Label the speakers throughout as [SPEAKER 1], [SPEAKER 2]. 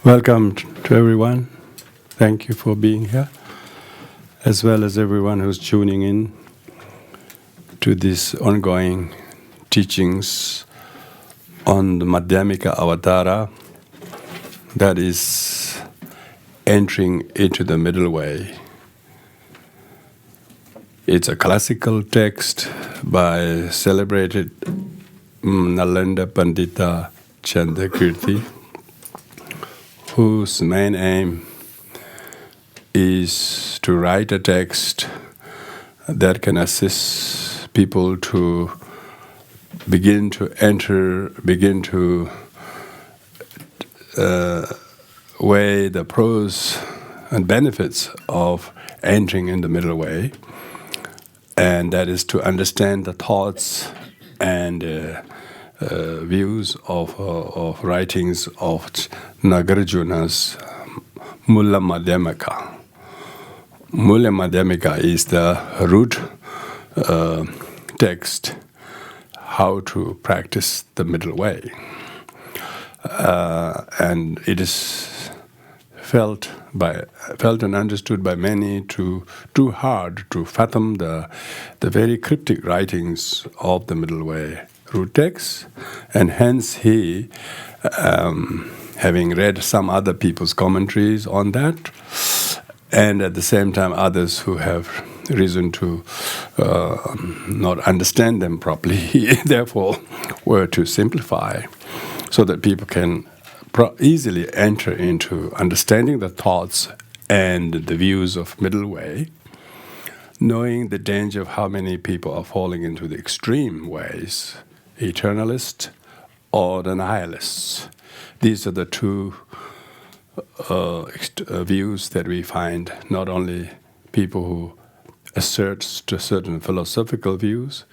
[SPEAKER 1] Welcome to everyone. Thank you for being here, as well as everyone who's tuning in to these ongoing teachings on the Madhyamika Avatara, that is entering into the middle way. It's a classical text by celebrated Nalanda Pandita Chandrakirti, whose main aim is to write a text that can assist people to begin to weigh the pros and benefits of entering in the middle way, and that is to understand the thoughts and views of writings of Nagarjuna's Mulla Madhyamika. Mulla Madhyamika is the root text how to practice the middle way, and it is felt and understood by many too hard to fathom the very cryptic writings of the middle way root text, and hence he, having read some other people's commentaries on that, and at the same time others who have reason to not understand them properly, he therefore were to simplify so that people can easily enter into understanding the thoughts and the views of middle way, knowing the danger of how many people are falling into the extreme ways, eternalists or the nihilists. These are the two views that we find, not only people who assert to certain philosophical views,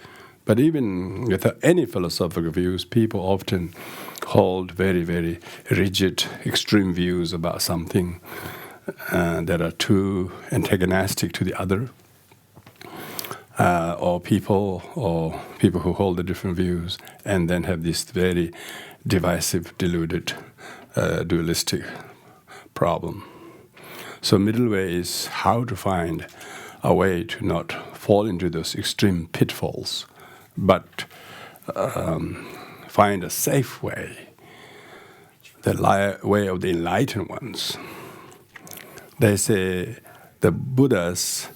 [SPEAKER 1] but even without any philosophical views, people often hold very, very rigid, extreme views about something that are too antagonistic to the other, or people who hold the different views and then have this very divisive, deluded, dualistic problem. So middle way is how to find a way to not fall into those extreme pitfalls, but find a safe way, the way of the enlightened ones. They say the Buddhas,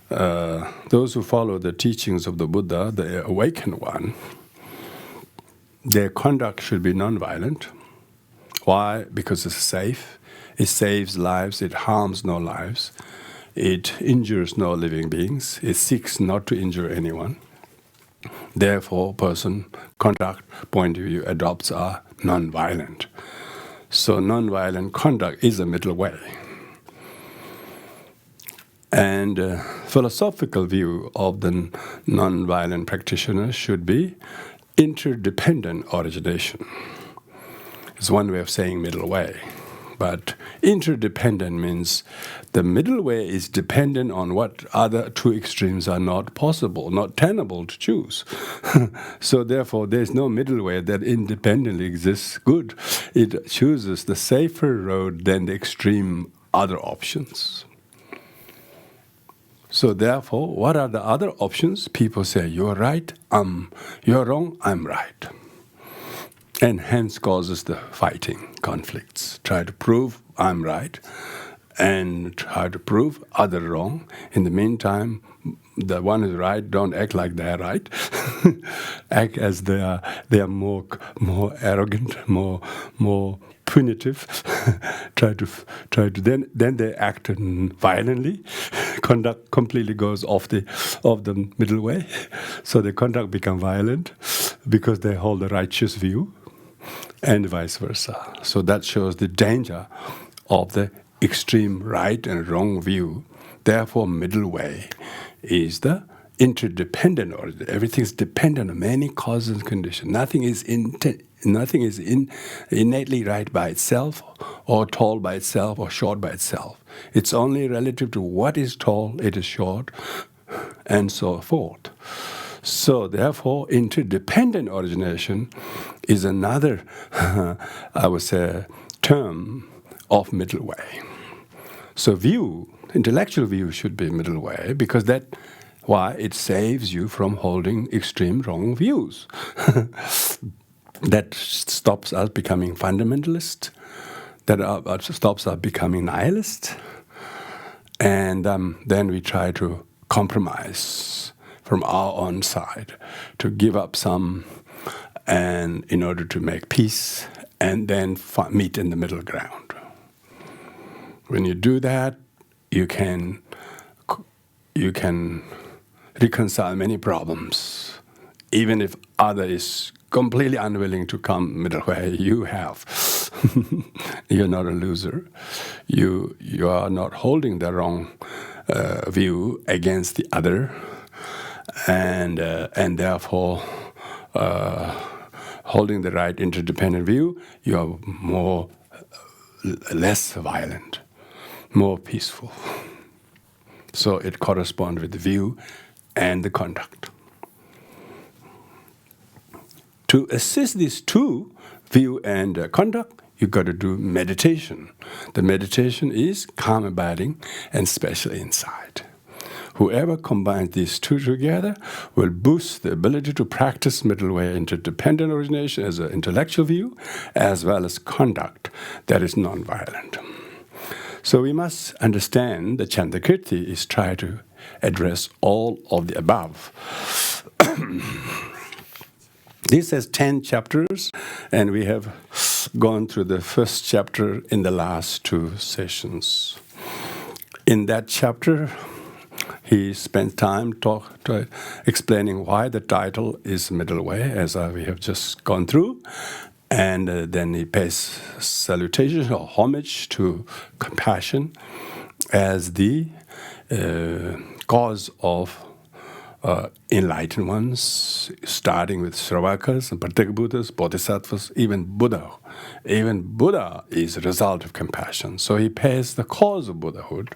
[SPEAKER 1] those who follow the teachings of the Buddha, the awakened one, their conduct should be non-violent. Why? Because it's safe. It saves lives. It harms no lives. It injures no living beings. It seeks not to injure anyone. Therefore, person conduct point of view adopts are non-violent. So non-violent conduct is a middle way. And philosophical view of the non-violent practitioner should be interdependent origination. It's one way of saying middle way. But interdependent means the middle way is dependent on what other two extremes are not possible, not tenable to choose. So therefore, there's no middle way that independently exists good. It chooses the safer road than the extreme other options. So therefore, what are the other options? People say, you're right, you're wrong, I'm right. And hence causes the fighting, conflicts. Try to prove I'm right and try to prove other wrong. In the meantime, the one who's right don't act like they're right. Act as they are more arrogant, more punitive. try to then they act violently. Conduct completely goes off the middle way. So the conduct become violent because they hold a righteous view, and vice versa. So that shows the danger of the extreme right and wrong view. Therefore, middle way is the interdependent origin. Everything is dependent on many causes and conditions. Nothing is innately right by itself, or tall by itself, or short by itself. It's only relative to what is tall, it is short, and so forth. So therefore, interdependent origination is another, I would say, term of middle way. So intellectual view should be middle way, because that's why it saves you from holding extreme wrong views. That stops us becoming fundamentalist, that stops us becoming nihilist, and then we try to compromise from our own side, to give up some, and in order to make peace, and then meet in the middle ground. When you do that, you can reconcile many problems. Even if other is completely unwilling to come middle way, you have. You're not a loser. You are not holding the wrong view against the other, and therefore holding the right interdependent view, you are less violent, more peaceful. So it corresponds with the view and the conduct. To assist these two, view and conduct, you've got to do meditation. The meditation is calm abiding and special insight. Whoever combines these two together will boost the ability to practice middle way interdependent origination as an intellectual view, as well as conduct that is non-violent. So we must understand that Chandrakirti is trying to address all of the above. This has 10 chapters, and we have gone through the first chapter in the last 2 sessions. In that chapter, he spent time explaining why the title is Middle Way, as we have just gone through. And then he pays salutation or homage to compassion as the cause of enlightened ones, starting with Shravakas and Pratyeka Buddhas, Bodhisattvas, even Buddha. Even Buddha is a result of compassion. So he pays the cause of Buddhahood,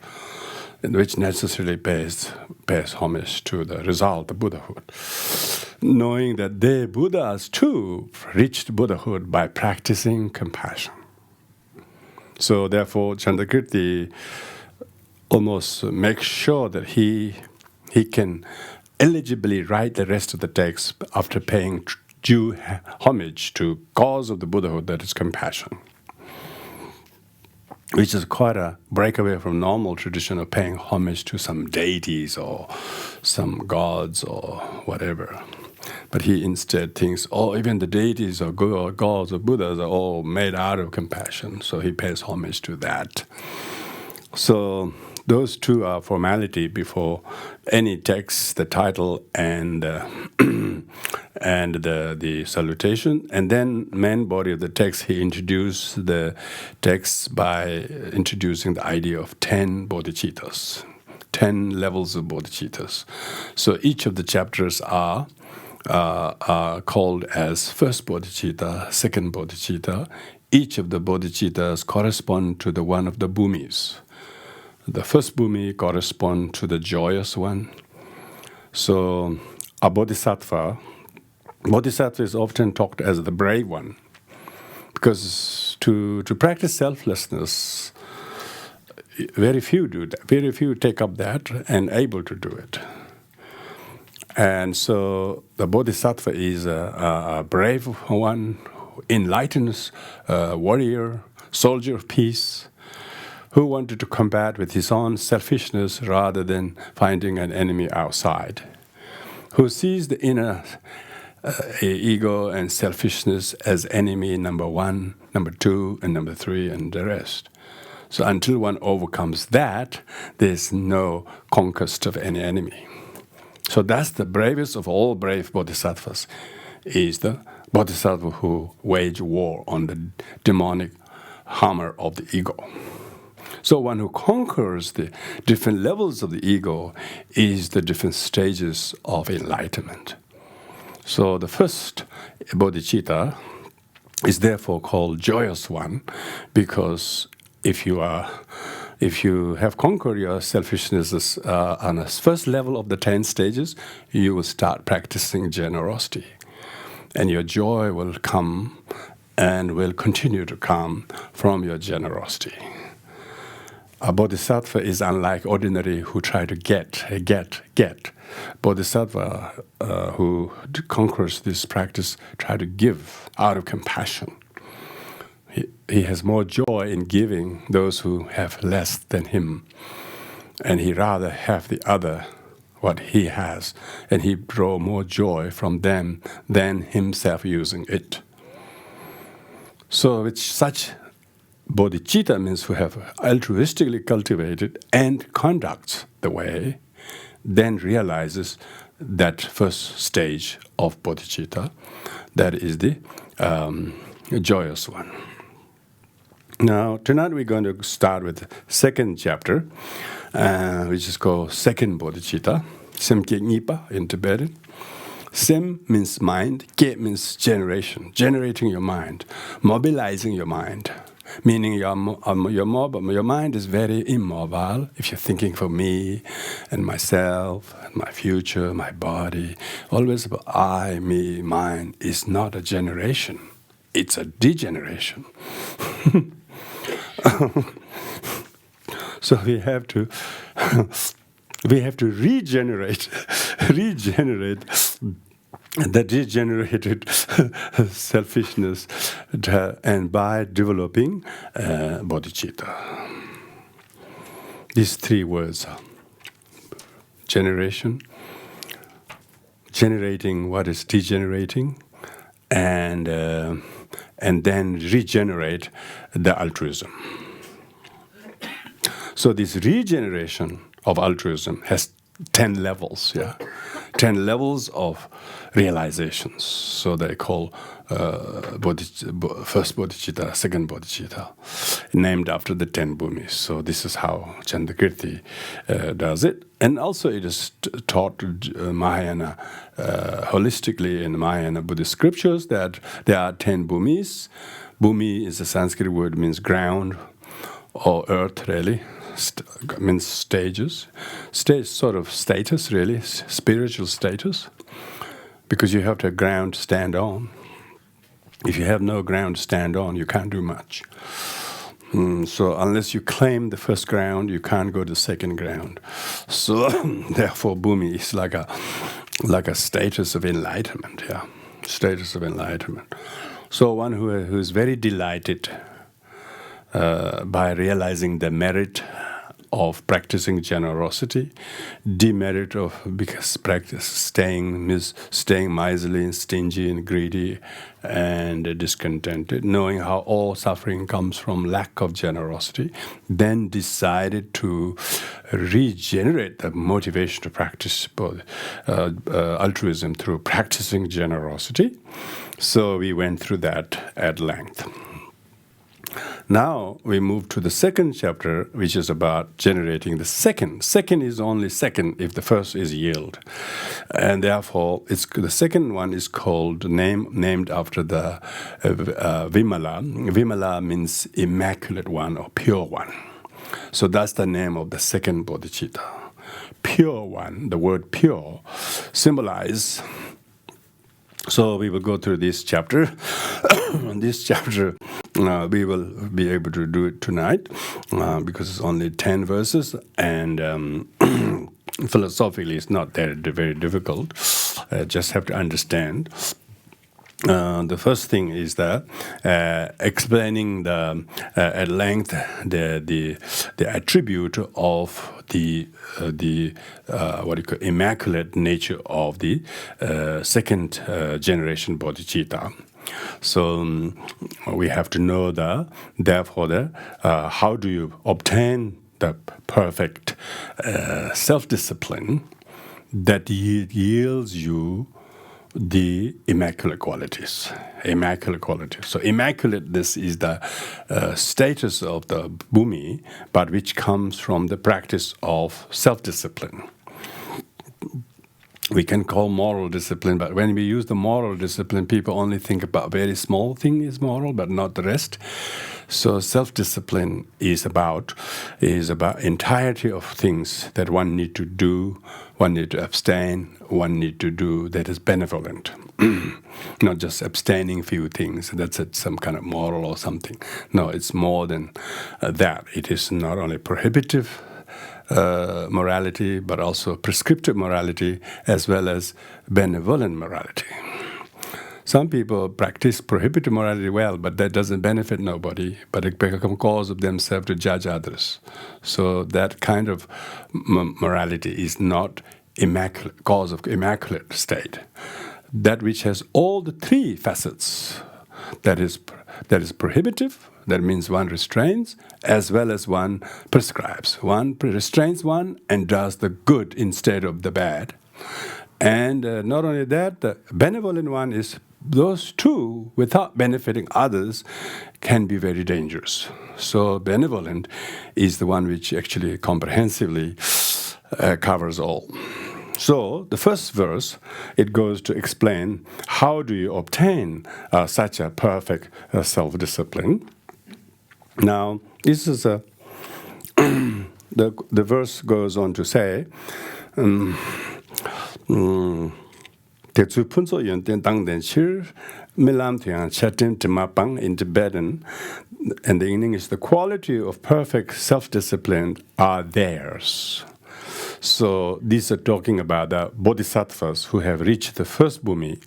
[SPEAKER 1] which necessarily pays homage to the result of Buddhahood, knowing that they, Buddhas too, reached Buddhahood by practicing compassion. So therefore, Chandrakirti almost makes sure that he can eligibly write the rest of the text after paying due homage to cause of the Buddhahood, that is compassion, which is quite a breakaway from normal tradition of paying homage to some deities or some gods or whatever. But he instead thinks, even the deities or gods or Buddhas are all made out of compassion, so he pays homage to that. So those two are formality before any text, the title and and the salutation. And then main body of the text, he introduced the text by introducing the idea of 10 bodhicittas, 10 levels of bodhicittas. So each of the chapters are called as first bodhicitta, second bodhicitta. Each of the bodhicittas correspond to the one of the bhumis. The first bhumi corresponds to the joyous one. So a bodhisattva is often talked as the brave one, because to practice selflessness, very few do that. Very few take up that and able to do it. And so the bodhisattva is a brave one, enlightened warrior, soldier of peace, who wanted to combat with his own selfishness rather than finding an enemy outside, who sees the inner ego and selfishness as enemy number 1, number 2, and number 3, and the rest. So until one overcomes that, there's no conquest of any enemy. So that's the bravest of all brave bodhisattvas, is the bodhisattva who wage war on the demonic hammer of the ego. So one who conquers the different levels of the ego is the different stages of enlightenment. So the first bodhicitta is therefore called joyous one, because if you have conquered your selfishness on the first level of the 10 stages, you will start practicing generosity. And your joy will come and will continue to come from your generosity. A bodhisattva is unlike ordinary who try to get. Bodhisattva who conquers this practice try to give out of compassion. He has more joy in giving those who have less than him, and he rather have the other what he has, and he draw more joy from them than himself using it. So with such bodhicitta means who have altruistically cultivated and conducts the way, then realizes that first stage of bodhicitta, that is the joyous one. Now, tonight we're going to start with the second chapter, which is called Second Bodhicitta, Semke Nipa in Tibetan. Sem means mind, Ke means generation, generating your mind, mobilizing your mind, meaning your mind is very immobile. If you're thinking for me and myself and my future, my body, always about I, me, mine, is not a generation. It's a degeneration. So we have to regenerate the degenerated selfishness, and by developing bodhicitta. These three words: generation, generating what is degenerating, and then regenerate the altruism. So this regeneration of altruism has 10 levels, 10 levels of realizations. So they call first bodhicitta, second bodhicitta, named after the 10 bhumis. So this is how Chandrakirti does it. And also it is taught Mahayana holistically in Mahayana Buddhist scriptures that there are 10 bhumis. Bhumi is a Sanskrit word, means ground or earth, really. Means stages, sort of status, really, spiritual status, because you have to have ground to stand on. If you have no ground to stand on, you can't do much. So unless you claim the first ground, you can't go to the second ground. So therefore, bhumi is like a status of enlightenment. Status of enlightenment. So one who is very delighted by realizing the merit of practicing generosity, demerit of because practice staying miserly and stingy and greedy and discontented, knowing how all suffering comes from lack of generosity, then decided to regenerate the motivation to practice altruism through practicing generosity. So we went through that at length. Now we move to the second chapter, which is about generating the second. Second is only second if the first is yield, and therefore the second one is called named after the Vimala. Vimala means immaculate one or pure one. So that's the name of the second bodhicitta. Pure one. The word pure symbolizes. So we will go through this chapter. This chapter, we will be able to do it tonight because it's only 10 verses, and philosophically it's not very difficult. Just have to understand. The first thing is that explaining at length the attribute of the what you call immaculate nature of the second generation bodhicitta. So we have to know therefore how do you obtain the perfect self-discipline that yields you the immaculate qualities. So immaculateness is the status of the bhumi, but which comes from the practice of self-discipline. we can call moral discipline, but when we use the moral discipline, people only think about very small thing is moral, but not the rest. So self-discipline is about entirety of things that one need to do, one need to abstain, one need to do that is benevolent. Not just abstaining few things, that's it, some kind of moral or something. No, it's more than that. It is not only prohibitive morality, but also prescriptive morality, as well as benevolent morality. Some people practice prohibitive morality well, but that doesn't benefit nobody, but it becomes cause of themselves to judge others. So that kind of morality is not immaculate, cause of immaculate state. That which has all the three facets, that is prohibitive, that means one restrains, as well as one prescribes. One restrains one and does the good instead of the bad. And not only that, the benevolent one is those two, without benefiting others, can be very dangerous. So benevolent is the one which actually comprehensively covers all. So the first verse, it goes to explain how do you obtain such a perfect self-discipline. Now, this is the verse goes on to say, in Tibetan, and the meaning is the quality of perfect self-discipline are theirs. So these are talking about the bodhisattvas who have reached the first bhumi.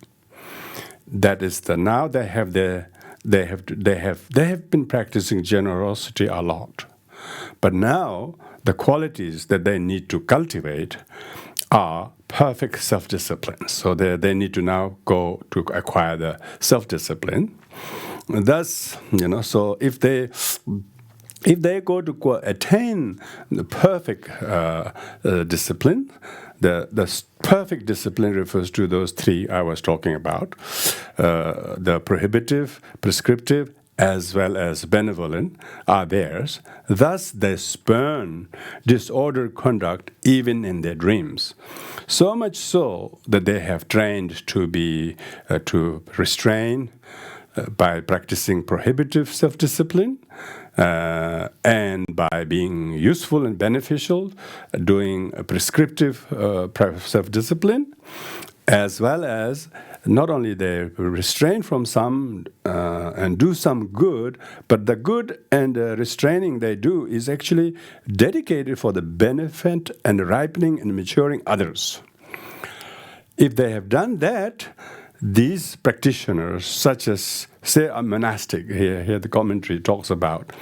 [SPEAKER 1] That is now they have been practicing generosity a lot, but now the qualities that they need to cultivate are perfect self-discipline. So they need to now go to acquire the self-discipline. Thus, so if they go to attain the perfect discipline, the perfect discipline refers to those three I was talking about, the prohibitive, prescriptive, as well as benevolent are theirs. Thus they spurn disordered conduct even in their dreams. So much so that they have trained to restrain by practicing prohibitive self-discipline, and by being useful and beneficial, doing a prescriptive self-discipline, as well as not only they restrain from some and do some good, but the good and restraining they do is actually dedicated for the benefit and ripening and maturing others. If they have done that, these practitioners, such as, say, a monastic, here the commentary talks about,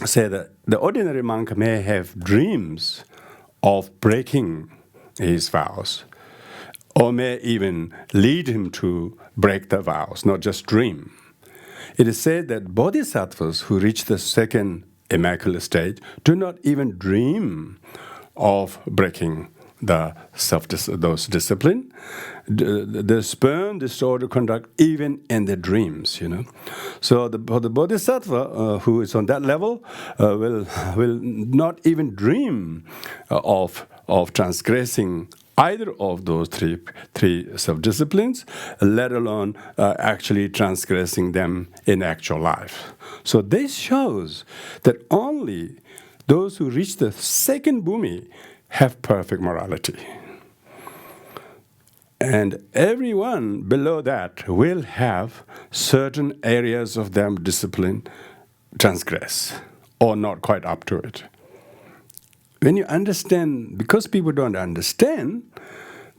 [SPEAKER 1] say that the ordinary monk may have dreams of breaking his vows, or may even lead him to break the vows, not just dream. It is said that bodhisattvas who reach the second immaculate state do not even dream of breaking those discipline. They spurn disordered conduct even in their dreams. So the bodhisattva who is on that level will not even dream of transgressing either of those three self-disciplines, let alone actually transgressing them in actual life. So this shows that only those who reach the second bhumi have perfect morality. And everyone below that will have certain areas of them discipline transgress or not quite up to it. When you understand, because people don't understand,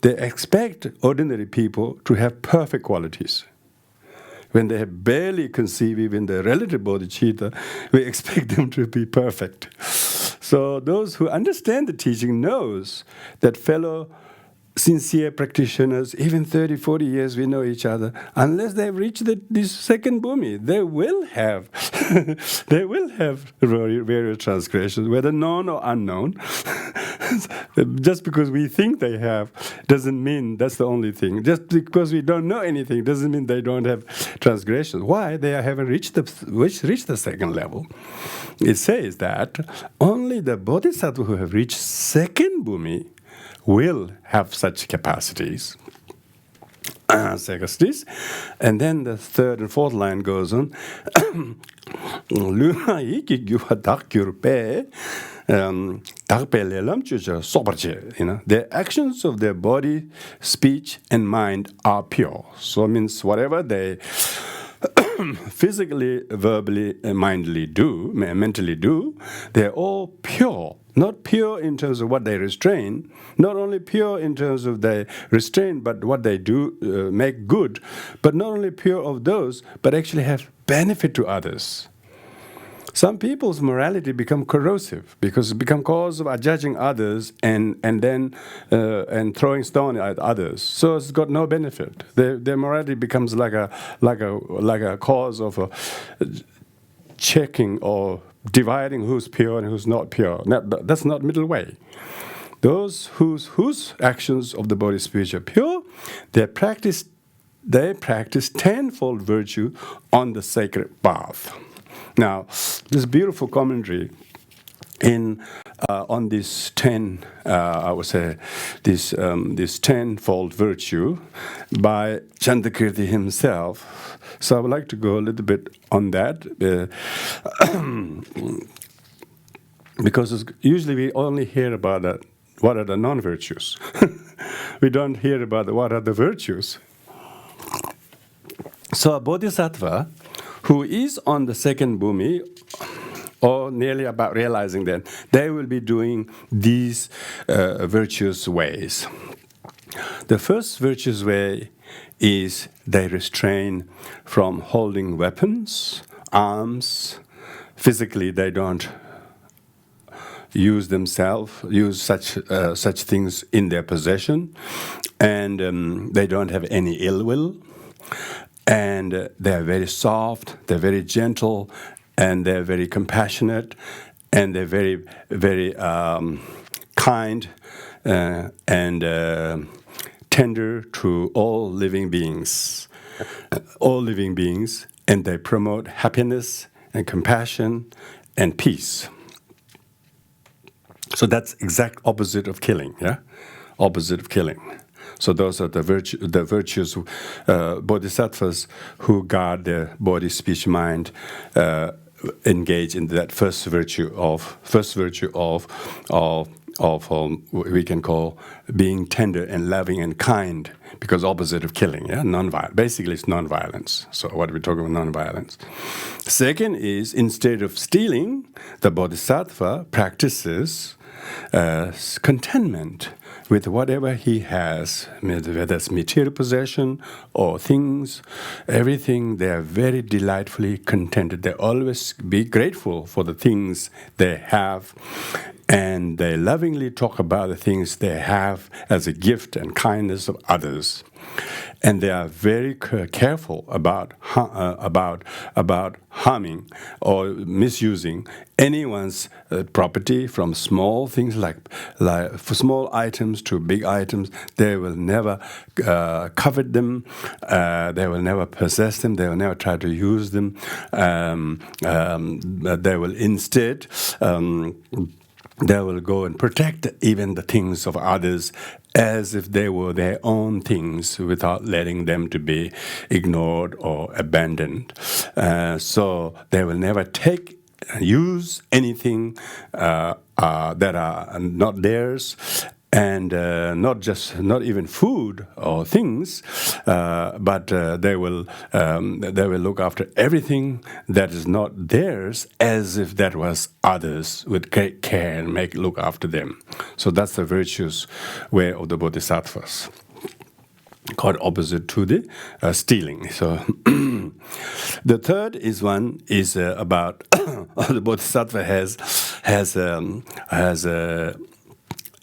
[SPEAKER 1] they expect ordinary people to have perfect qualities. When they have barely conceived even the relative bodhicitta, we expect them to be perfect. So those who understand the teaching knows that fellow sincere practitioners, even 30, 40 years we know each other, unless they've reached this second bhumi, they will have various transgressions, whether known or unknown. Just because we think they have doesn't mean that's the only thing. Just because we don't know anything doesn't mean they don't have transgressions. Why? They haven't reached the second level. It says that only the bodhisattvas who have reached second bhumi will have such capacities. And then the third and fourth line goes on. The actions of their body, speech, and mind are pure. So it means whatever they physically, verbally, and mentally do, they're all pure. Not pure in terms of what they restrain, not only pure in terms of they restrain, but what they do make good, but not only pure of those, but actually have benefit to others. Some people's morality become corrosive because it become cause of judging others and then throwing stone at others. So it's got no benefit. Their morality becomes like a cause of checking or dividing who's pure and who's not pure. That's not middle way. Those whose actions of the body, speech are pure, they practice tenfold virtue on the sacred path. Now, this beautiful commentary on this this tenfold virtue by Chandrakirti himself. So I would like to go a little bit on that because usually we only hear about what are the non-virtues. We don't hear about what are the virtues. So a bodhisattva who is on the second bhumi, or nearly about realizing that, they will be doing these virtuous ways. The first virtuous way is they restrain from holding weapons, arms. Physically, they don't use such things in their possession, and they don't have any ill will. And they're very soft, they're very gentle, and they're very compassionate, and they're very, very kind and tender to all living beings. And they promote happiness and compassion and peace. So that's exact opposite of killing, yeah? Opposite of killing. So those are the virtues, bodhisattvas who guard their body, speech, mind, engage in that first virtue of we can call being tender and loving and kind, because opposite of killing, yeah, non-violence. Basically, it's non-violence. So what are we talking about non-violence? Second is, instead of stealing, the bodhisattva practices contentment with whatever he has, whether it's material possession or things, everything. They are very delightfully contented. They always be grateful for the things they have, and they lovingly talk about the things they have as a gift and kindness of others. And they are very careful about harming or misusing anyone's property, from small things like for small items to big items. They will never covet them. They will never possess them. They will never try to use them. They will instead. They will go and protect even the things of others as if they were their own things, without letting them to be ignored or abandoned. So they will never use anything that are not theirs, and not even food or things, but they will look after everything that is not theirs as if that was others, with great care, and look after them. So that's the virtuous way of the bodhisattvas, quite opposite to the stealing. So the third is about the bodhisattva has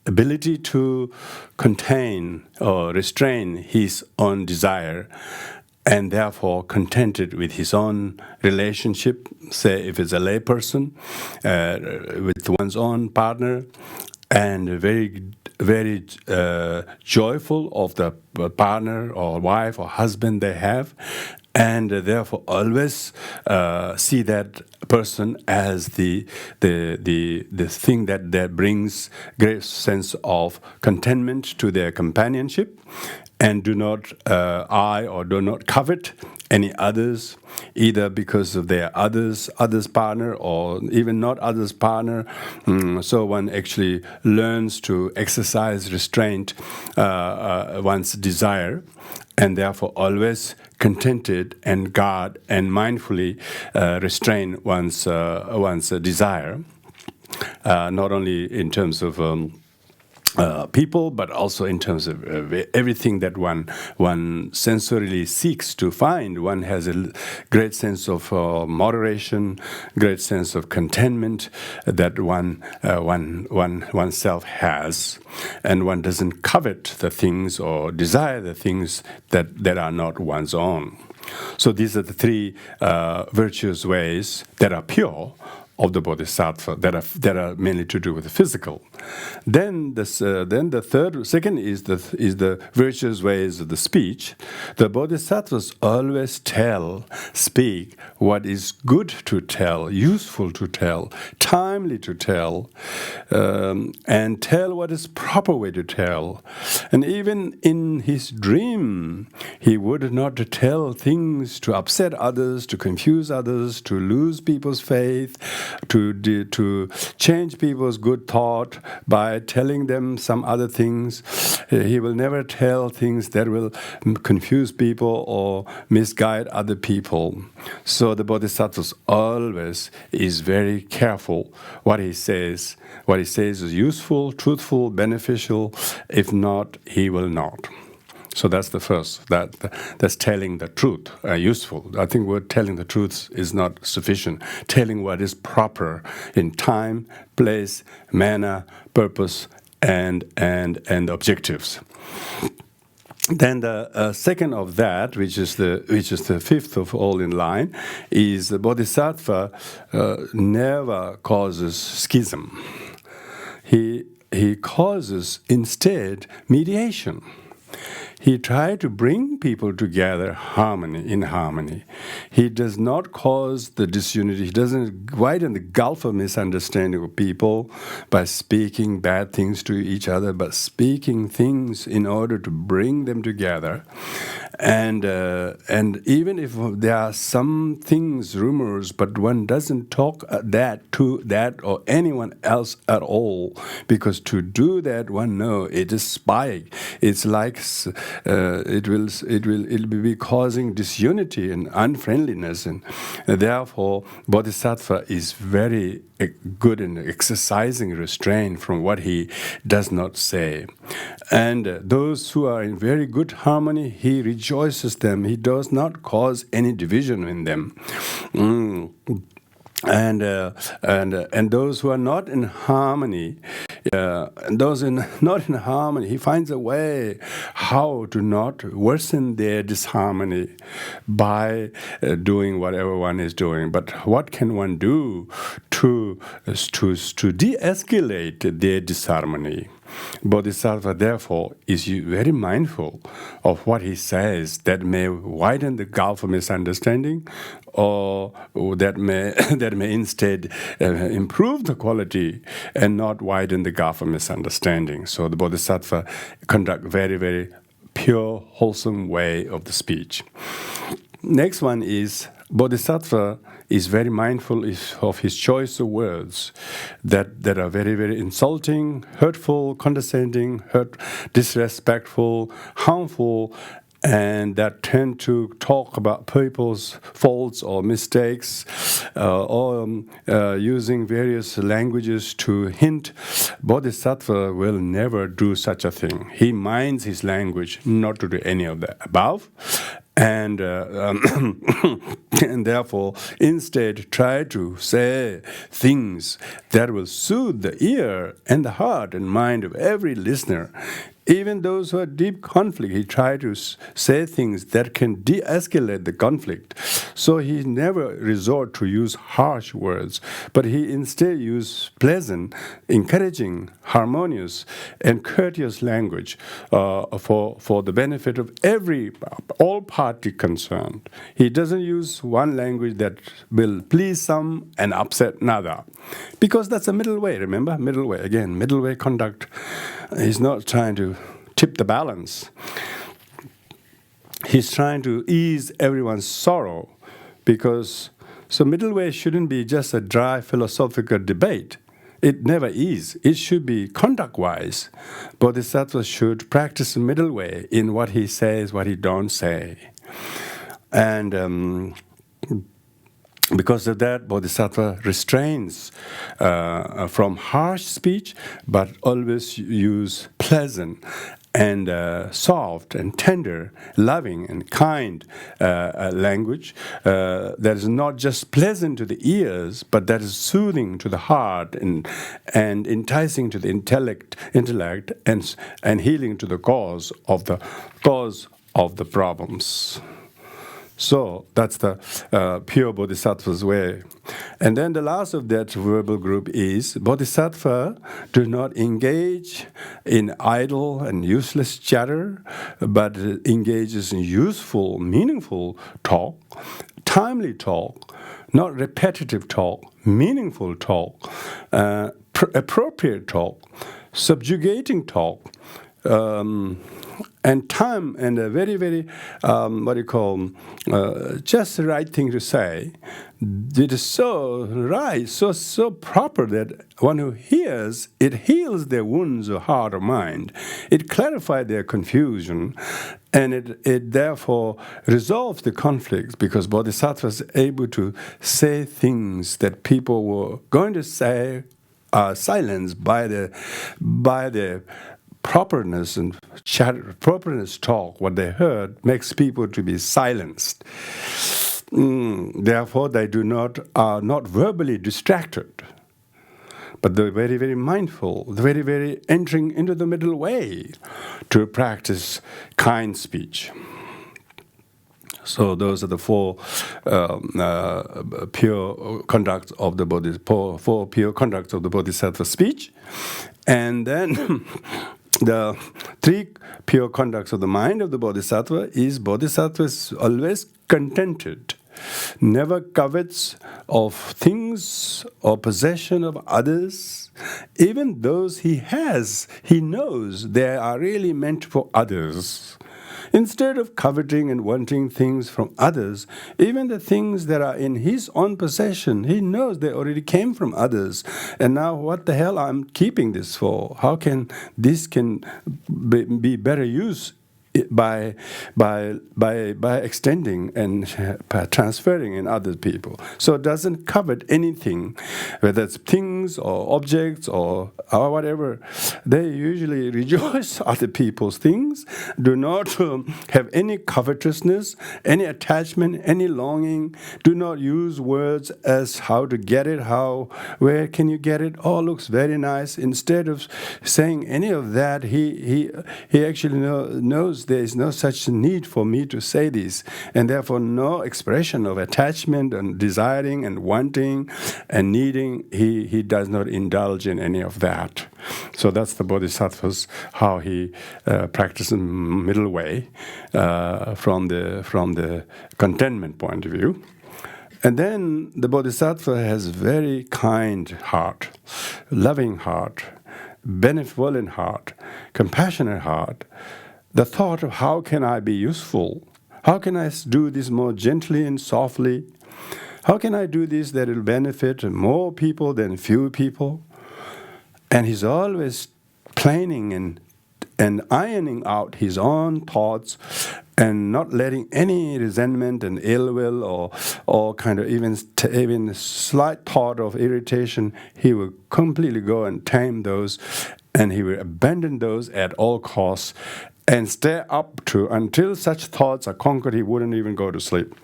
[SPEAKER 1] ability to contain or restrain his own desire, and therefore contented with his own relationship, say if it's a lay person, with one's own partner, and very, very joyful of the partner or wife or husband they have, and therefore always see that person as the thing that brings great sense of contentment to their companionship, and do not eye or do not covet any others, either because of their others partner or even not others partner. So one actually learns to exercise restraint one's desire, and therefore always contented and guard and mindfully restrain one's desire, not only in terms of people, but also in terms of everything that one sensorily seeks to find. One has a great sense of moderation, great sense of contentment that oneself has, and one doesn't covet the things or desire the things that are not one's own. So these are the three virtuous ways that are pure of the bodhisattva, that are mainly to do with the physical. Then the second is the virtuous ways of the speech. The bodhisattvas always speak what is good to tell, useful to tell, timely to tell, and tell what is proper way to tell. And even in his dream, he would not tell things to upset others, to confuse others, to lose people's faith, to change people's good thought by telling them some other things. He will never tell things that will confuse people or misguide other people. So the bodhisattvas always is very careful what he says. What he says is useful, truthful, beneficial. If not, he will not. So that's the first. That's telling the truth, useful. I think word telling the truth is not sufficient. Telling what is proper in time, place, manner, purpose, and objectives. Then the second of that, which is the fifth of all in line, is the bodhisattva never causes schism. He causes instead mediation. He tried to bring people together in harmony. He does not cause the disunity. He doesn't widen the gulf of misunderstanding of people by speaking bad things to each other, but speaking things in order to bring them together. And even if there are some things, rumors, but one doesn't talk that to that or anyone else at all, because to do that, one knows it is spying. It's like it will be causing disunity and unfriendliness, and therefore bodhisattva is very good in exercising restraint from what he does not say. And those who are in very good harmony, he rejoices them. He does not cause any division in them. And those who are not in harmony, he finds a way how to not worsen their disharmony by doing whatever one is doing. But what can one do to de-escalate their disharmony? Bodhisattva, therefore, is very mindful of what he says that may widen the gulf of misunderstanding, or that may instead improve the quality and not widen the gulf of misunderstanding. So the Bodhisattva conduct very, very pure, wholesome way of the speech. Next one is Bodhisattva is very mindful of his choice of words that are very, very insulting, hurtful, condescending, disrespectful, harmful, and that tend to talk about people's faults or mistakes, or using various languages to hint. Bodhisattva will never do such a thing. He minds his language not to do any of the above. And and therefore, instead, try to say things that will soothe the ear and the heart and mind of every listener. Even those who are deep conflict, he tries to say things that can de-escalate the conflict. So he never resort to use harsh words, but he instead used pleasant, encouraging, harmonious, and courteous language for the benefit of all party concerned. He doesn't use one language that will please some and upset another, because that's a middle way. Remember, middle way again. Middle way conduct. He's not trying to tip the balance. He's trying to ease everyone's sorrow, because so middle way shouldn't be just a dry philosophical debate. It never is. It should be conduct-wise. Bodhisattva should practice the middle way in what he says, what he don't say. And because of that, Bodhisattva restrains from harsh speech, but always use pleasant and soft and tender, loving and kind language that is not just pleasant to the ears, but that is soothing to the heart and enticing to the intellect and healing to the cause of the problems. So that's the pure Bodhisattva's way. And then the last of that verbal group is Bodhisattva do not engage in idle and useless chatter, but engages in useful, meaningful talk, timely talk, not repetitive talk, meaningful talk, appropriate talk, subjugating talk, and time and a very, very, just the right thing to say. It is so right, so proper that one who hears, it heals their wounds of heart or mind. It clarifies their confusion, and it therefore resolves the conflicts, because Bodhisattva is able to say things that people were going to say silenced by the properness and properness talk. What they heard makes people to be silenced. Therefore, they are not verbally distracted, but they're very, very mindful, very, very entering into the middle way to practice kind speech. So those are the four pure conducts of the four pure conducts of the Bodhisattva speech, and then the three pure conducts of the mind of the Bodhisattva is Bodhisattva is always contented, never covets of things or possession of others. Even those he has, he knows they are really meant for others. Instead of coveting and wanting things from others, even the things that are in his own possession, he knows they already came from others. And now what the hell I'm keeping this for? How can this be better used by extending and transferring in other people? So it doesn't covet anything, whether it's things or objects or whatever. They usually rejoice other people's things, do not have any covetousness, any attachment, any longing, do not use words as how to get it, where can you get it, oh, looks very nice. Instead of saying any of that, he actually knows there is no such need for me to say this, and therefore no expression of attachment and desiring and wanting and needing. He does not indulge in any of that. So that's the Bodhisattva's, how he practices middle way from the contentment point of view. And then the Bodhisattva has very kind heart, loving heart, benevolent heart, compassionate heart. The thought of how can I be useful? How can I do this more gently and softly? How can I do this that will benefit more people than few people? And he's always planning and ironing out his own thoughts and not letting any resentment and ill will or kind of even slight thought of irritation. He will completely go and tame those, and he will abandon those at all costs and stay up to until such thoughts are conquered, he wouldn't even go to sleep.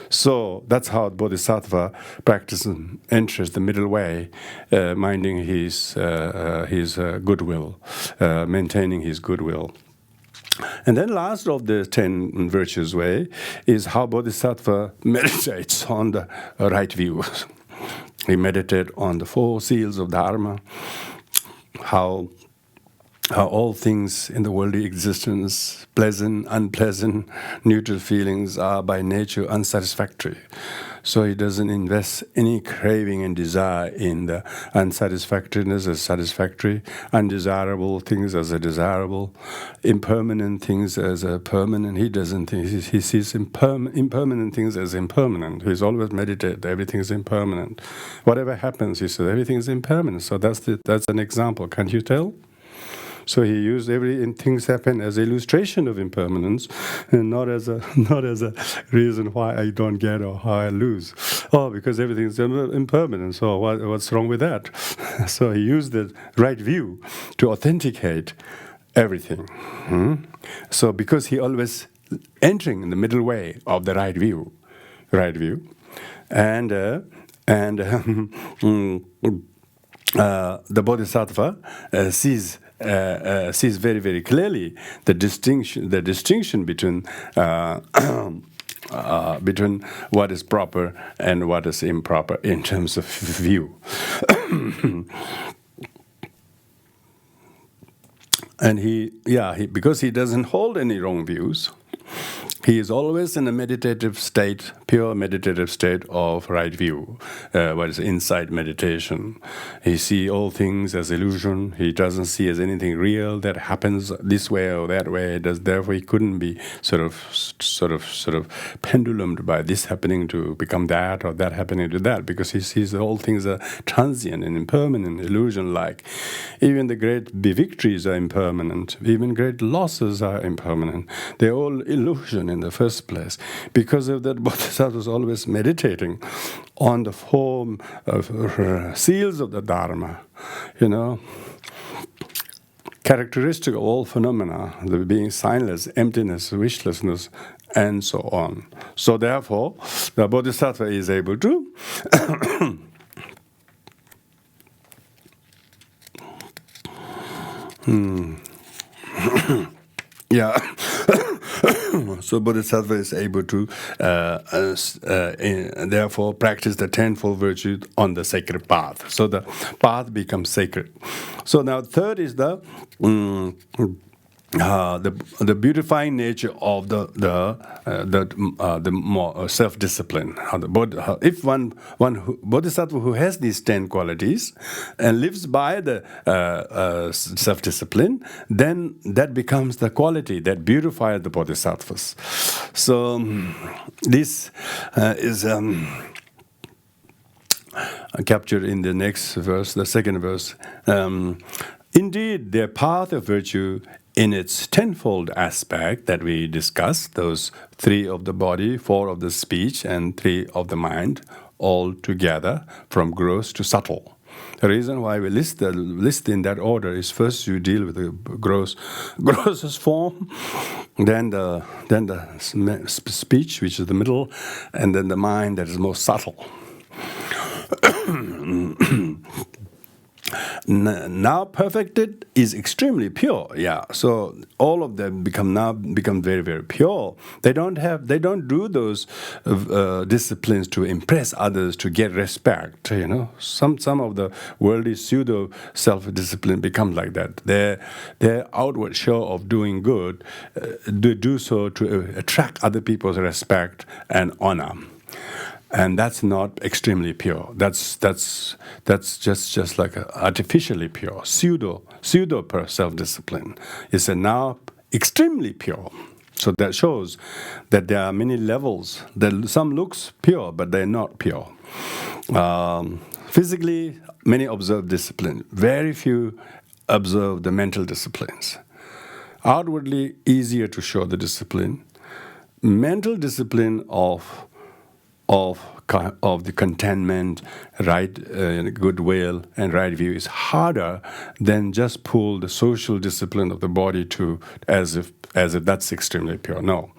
[SPEAKER 1] So that's how Bodhisattva practices, enters the middle way, minding his goodwill, maintaining his goodwill. And then last of the 10 virtues way is how Bodhisattva meditates on the right view. He meditates on the 4 seals of Dharma, how all things in the worldly existence, pleasant, unpleasant, neutral feelings are by nature unsatisfactory. So he doesn't invest any craving and desire in the unsatisfactoriness as satisfactory, undesirable things as a desirable, impermanent things as a permanent. He doesn't think, he sees impermanent things as impermanent. He's always meditated, everything is impermanent. Whatever happens, he says, everything is impermanent. So that's an example, can't you tell? So he used things happen as illustration of impermanence, and not as a reason why I don't get or how I lose. Oh, because everything's impermanent. So what's wrong with that? So he used the right view to authenticate everything. So because he always entering in the middle way of the right view, and the Bodhisattva sees very, very clearly the distinction between between what is proper and what is improper in terms of view. And because he doesn't hold any wrong views, he is always in a meditative state, pure meditative state of right view, what is insight meditation. He sees all things as illusion. He doesn't see as anything real that happens this way or that way. Therefore, he couldn't be sort of pendulumed by this happening to become that or that happening to that, because he sees all things are transient and impermanent, illusion-like. Even the great victories are impermanent. Even great losses are impermanent. They're all illusion in the first place. Because of that, Bodhisattva was always meditating on the form of seals of the Dharma, characteristic of all phenomena, the being signless, emptiness, wishlessness, and so on. So therefore, the Bodhisattva is able to So Bodhisattva is able to therefore practice the tenfold virtue on the sacred path. So the path becomes sacred. So now third is the beautifying nature of the more self-discipline. If one bodhisattva who has these 10 qualities and lives by the self-discipline, then that becomes the quality that beautifies the bodhisattvas. So this is captured in the next verse, the second verse. Indeed, their path of virtue in its tenfold aspect that we discussed, those 3 of the body, 4 of the speech, and 3 of the mind, all together from gross to subtle. The reason why we list in that order is first you deal with the grossest form, then the speech, which is the middle, and then the mind that is most subtle. Now perfected is extremely pure. So all of them become very, very pure. They don't do those disciplines to impress others, to get respect. Some of the worldly pseudo self-discipline becomes like that. Their outward show of doing good, they do so to attract other people's respect and honor. And that's not extremely pure. That's just like artificially pure, pseudo self-discipline. It's now extremely pure. So that shows that there are many levels. That some looks pure, but they're not pure. Physically, many observe discipline. Very few observe the mental disciplines. Outwardly, easier to show the discipline. Mental discipline of the contentment, right goodwill, and right view is harder than just pull the social discipline of the body to as if that's extremely pure. No.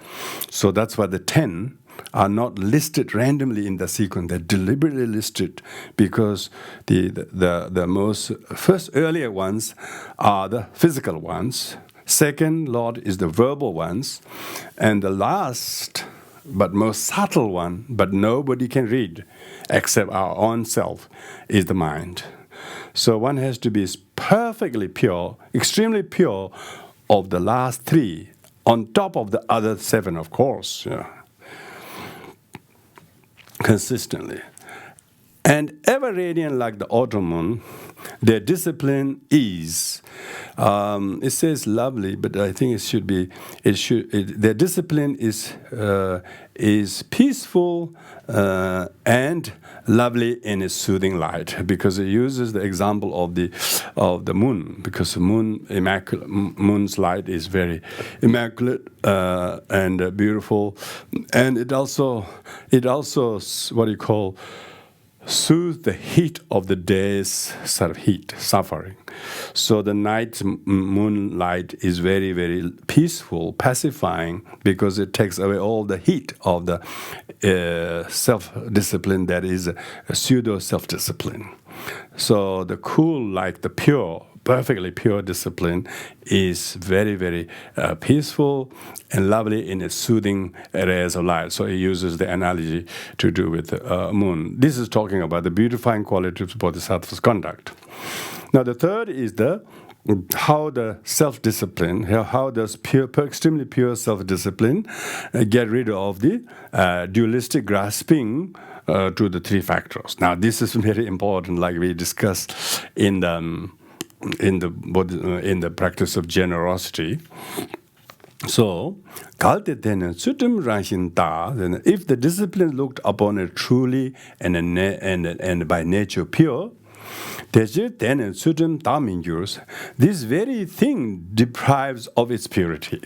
[SPEAKER 1] So that's why the 10 are not listed randomly in the sequence. They're deliberately listed because the most first earlier ones are the physical ones. Second Lord is the verbal ones. And the last but most subtle one, but nobody can read except our own self, is the mind. So one has to be perfectly pure, extremely pure of the last three, on top of the other seven, of course, consistently. And ever radiant like the autumn moon, their discipline is, it says lovely, but I think it should be, their discipline is peaceful and lovely in its soothing light, because it uses the example of the moon, because the moon's light is very immaculate and beautiful, and it also what you call soothe the heat of the day's sort of heat, suffering. So the night moonlight is very, very peaceful, pacifying, because it takes away all the heat of the self-discipline that is a pseudo-self-discipline. So the cool, like the pure, perfectly pure discipline is very, very peaceful and lovely in its soothing rays of light. So he uses the analogy to do with the moon. This is talking about the beautifying quality of Bodhisattva's conduct. Now the third is how the self-discipline, how does extremely pure self-discipline get rid of the dualistic grasping to the three factors. Now this is very important, like we discussed in the practice of generosity. So, if the discipline looked upon it truly and by nature pure, this very thing deprives of its purity.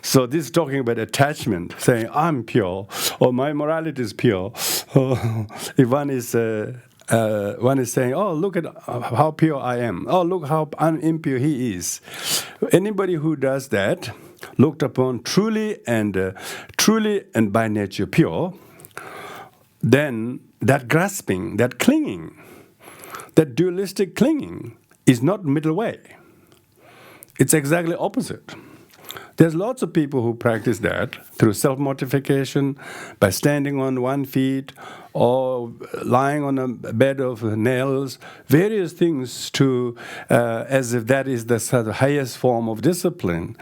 [SPEAKER 1] So this is talking about attachment, saying I'm pure, or my morality is pure. If one is saying, oh, look at how pure I am. Oh, look how impure he is. Anybody who does that, looked upon truly and by nature pure, then that grasping, that clinging, that dualistic clinging is not middle way. It's exactly opposite. There's lots of people who practice that through self-mortification, by standing on one feet or lying on a bed of nails, various things to as if that is the sort of highest form of discipline.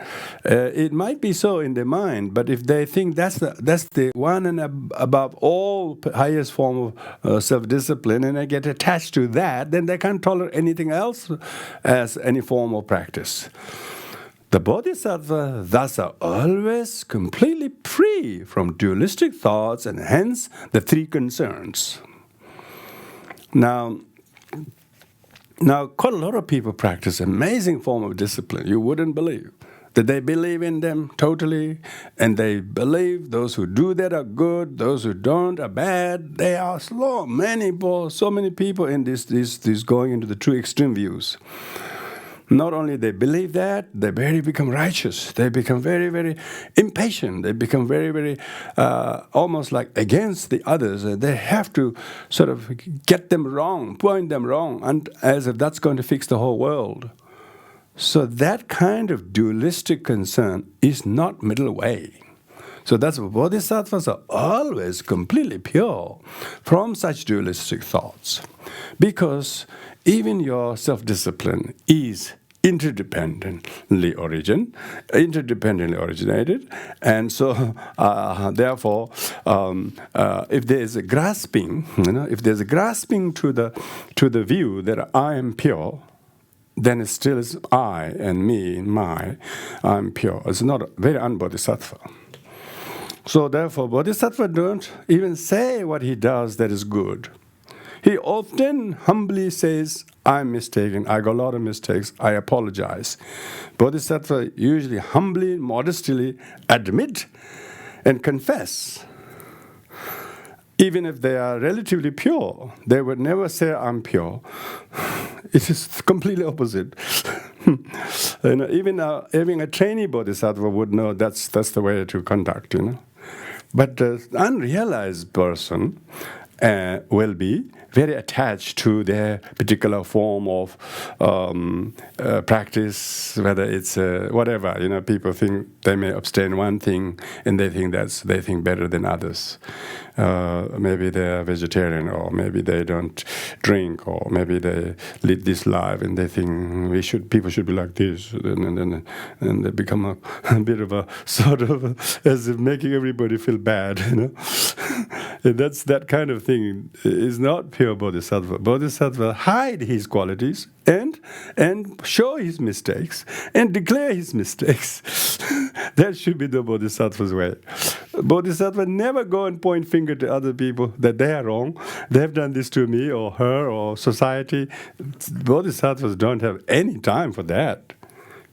[SPEAKER 1] It might be so in their mind, but if they think that's the one and above all highest form of self-discipline, and they get attached to that, then they can't tolerate anything else as any form of practice. The Bodhisattva thus are always completely free from dualistic thoughts and hence the three concerns. Now, quite a lot of people practice amazing form of discipline. You wouldn't believe that they believe in them totally, and they believe those who do that are good, those who don't are bad. They are slow. So many people in this going into the two extreme views. Not only they believe that, they become righteous. They become very, very impatient. They become very, very almost like against the others. They have to sort of get them wrong, point them wrong, and as if that's going to fix the whole world. So that kind of dualistic concern is not middle way. So that's why bodhisattvas are always completely pure from such dualistic thoughts. Because even your self-discipline is interdependently originated, and so therefore, if there is a grasping, if there's a grasping to the view that I am pure, then it still is I and me, I'm pure. It's not very un-bodhisattva. So therefore, bodhisattva don't even say what he does that is good. He often humbly says, I'm mistaken, I got a lot of mistakes, I apologize. Bodhisattva usually humbly, modestly admit and confess. Even if they are relatively pure, they would never say, I'm pure. It is completely opposite. Even having a trainee bodhisattva would know that's the way to conduct, But the unrealized person will be very attached to their particular form of practice, whether it's whatever. People think they may abstain one thing, and they think better than others. Maybe they're vegetarian, or maybe they don't drink, or maybe they lead this life, and they think people should be like this, and they become a bit of a sort of as if making everybody feel bad, And that's that kind of thing is not pure bodhisattva. Bodhisattva hide his qualities and show his mistakes and declare his mistakes. That should be the bodhisattva's way. Bodhisattva never go and point finger to other people that they are wrong. They have done this to me or her or society. Bodhisattvas don't have any time for that,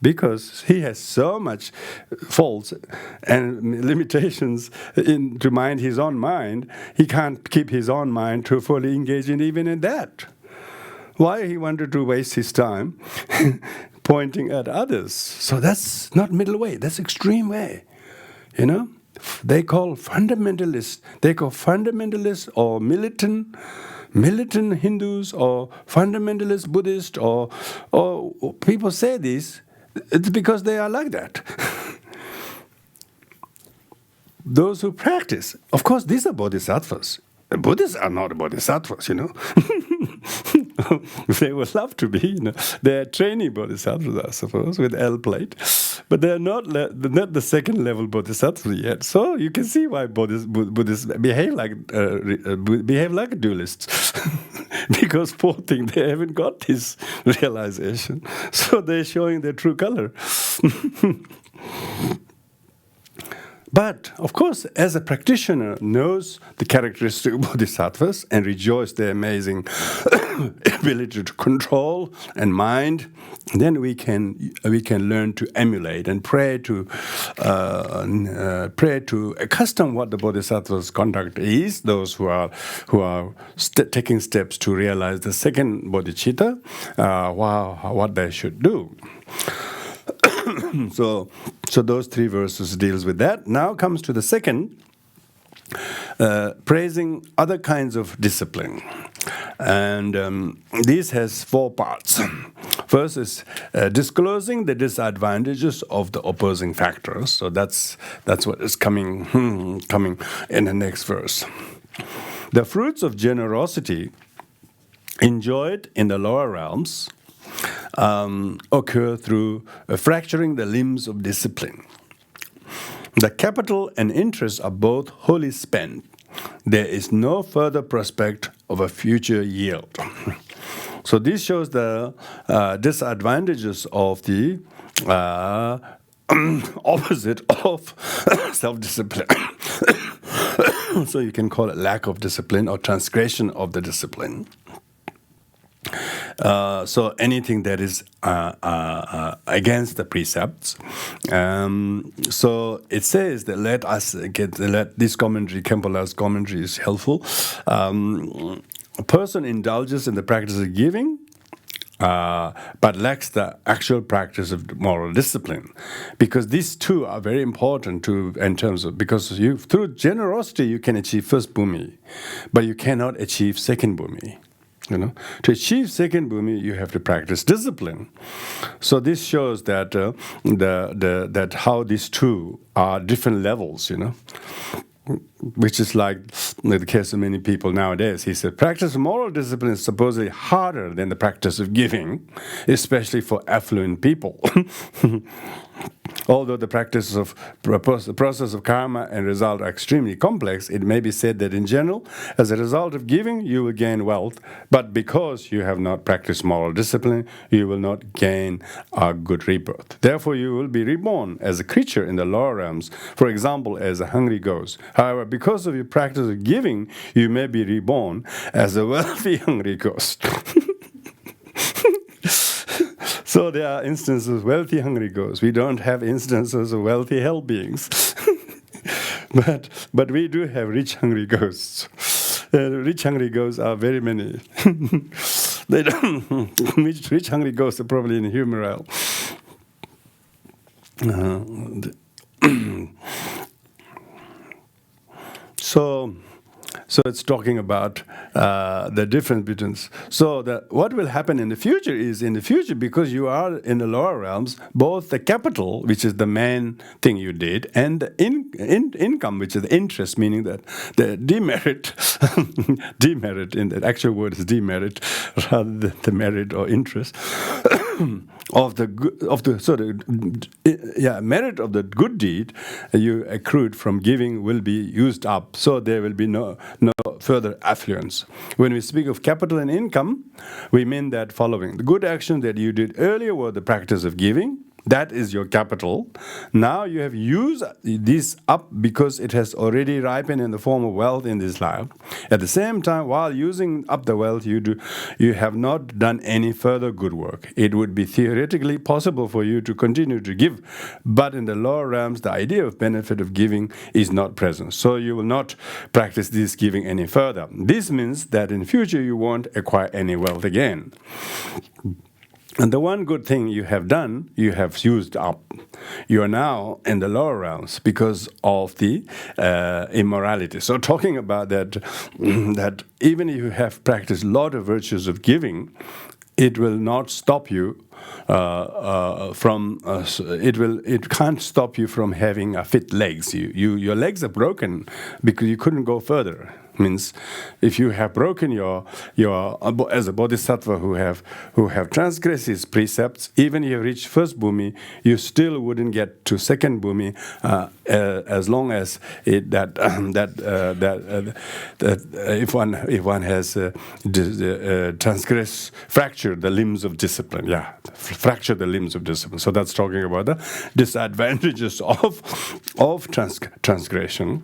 [SPEAKER 1] because he has so much faults and limitations to mind his own mind, he can't keep his own mind to fully engage even in that. Why he wanted to waste his time pointing at others? So that's not middle way, that's extreme way. They call fundamentalists or militant Hindus or fundamentalist Buddhist or people say this. It's because they are like that. Those who practice, of course, these are bodhisattvas. The Buddhists are not bodhisattvas, They would love to be, They are training bodhisattvas, I suppose, with L plate. But they are not the second level bodhisattvas yet. So you can see why Buddhists behave like dualists. Because poor thing, they haven't got this realization. So they're showing their true color. But, of course, as a practitioner knows the characteristic of bodhisattvas and rejoice their amazing ability to control and mind, then we can learn to emulate and pray to accustom what the bodhisattva's conduct is. Those who are taking steps to realize the second bodhicitta, what they should do. So those three verses deals with that. Now comes to the second, praising other kinds of discipline. And this has 4 parts. First is disclosing the disadvantages of the opposing factors. So that's what is coming in the next verse. The fruits of generosity enjoyed in the lower realms occur through fracturing the limbs of discipline. The capital and interest are both wholly spent. There is no further prospect of a future yield. So this shows the disadvantages of the opposite of self-discipline. So you can call it lack of discipline or transgression of the discipline. So anything that is against the precepts. So it says that let this commentary, Kempela's commentary, is helpful. A person indulges in the practice of giving, but lacks the actual practice of moral discipline, because these two are very important because through generosity you can achieve first bhumi, but you cannot achieve second bhumi. To achieve second bhumi, you have to practice discipline. So this shows that that how these two are different levels. Which is like in the case of many people nowadays. He said, practice of moral discipline is supposedly harder than the practice of giving, especially for affluent people. Although the process of karma and result are extremely complex, it may be said that in general, as a result of giving, you will gain wealth, but because you have not practiced moral discipline, you will not gain a good rebirth. Therefore, you will be reborn as a creature in the lower realms, for example, as a hungry ghost. However, because of your practice of giving, you may be reborn as a wealthy hungry ghost. So there are instances of wealthy hungry ghosts. We don't have instances of wealthy hell beings. But we do have rich hungry ghosts. Rich hungry ghosts are very many. They don't. Rich hungry ghosts are probably in the human realm. So it's talking about the difference between. So what will happen in the future is, in the future, because you are in the lower realms, both the capital, which is the main thing you did, and the income, which is the interest, meaning that the demerit, demerit, in the actual word is demerit, rather than the merit or interest, merit of the good deed you accrued from giving will be used up, so there will be no further affluence. When we speak of capital and income, we mean that following: the good action that you did earlier were the practice of giving. That is your capital. Now you have used this up because it has already ripened in the form of wealth in this life. At the same time, while using up the wealth, you have not done any further good work. It would be theoretically possible for you to continue to give, but in the lower realms, the idea of benefit of giving is not present. So you will not practice this giving any further. This means that in future you won't acquire any wealth again. And the one good thing you have done, you have used up. You are now in the lower realms because of the immorality. So talking about that, that even if you have practiced a lot of virtues of giving, it will not stop you it can't stop you from having fit legs. Your legs are broken because you couldn't go further. Means if you have broken your as a bodhisattva who have transgressed his precepts, even if you reach first bhumi, you still wouldn't get to second bhumi as long as if one has transgressed, fractured the limbs of discipline. Fracture the limbs of discipline. So that's talking about the disadvantages of transgression.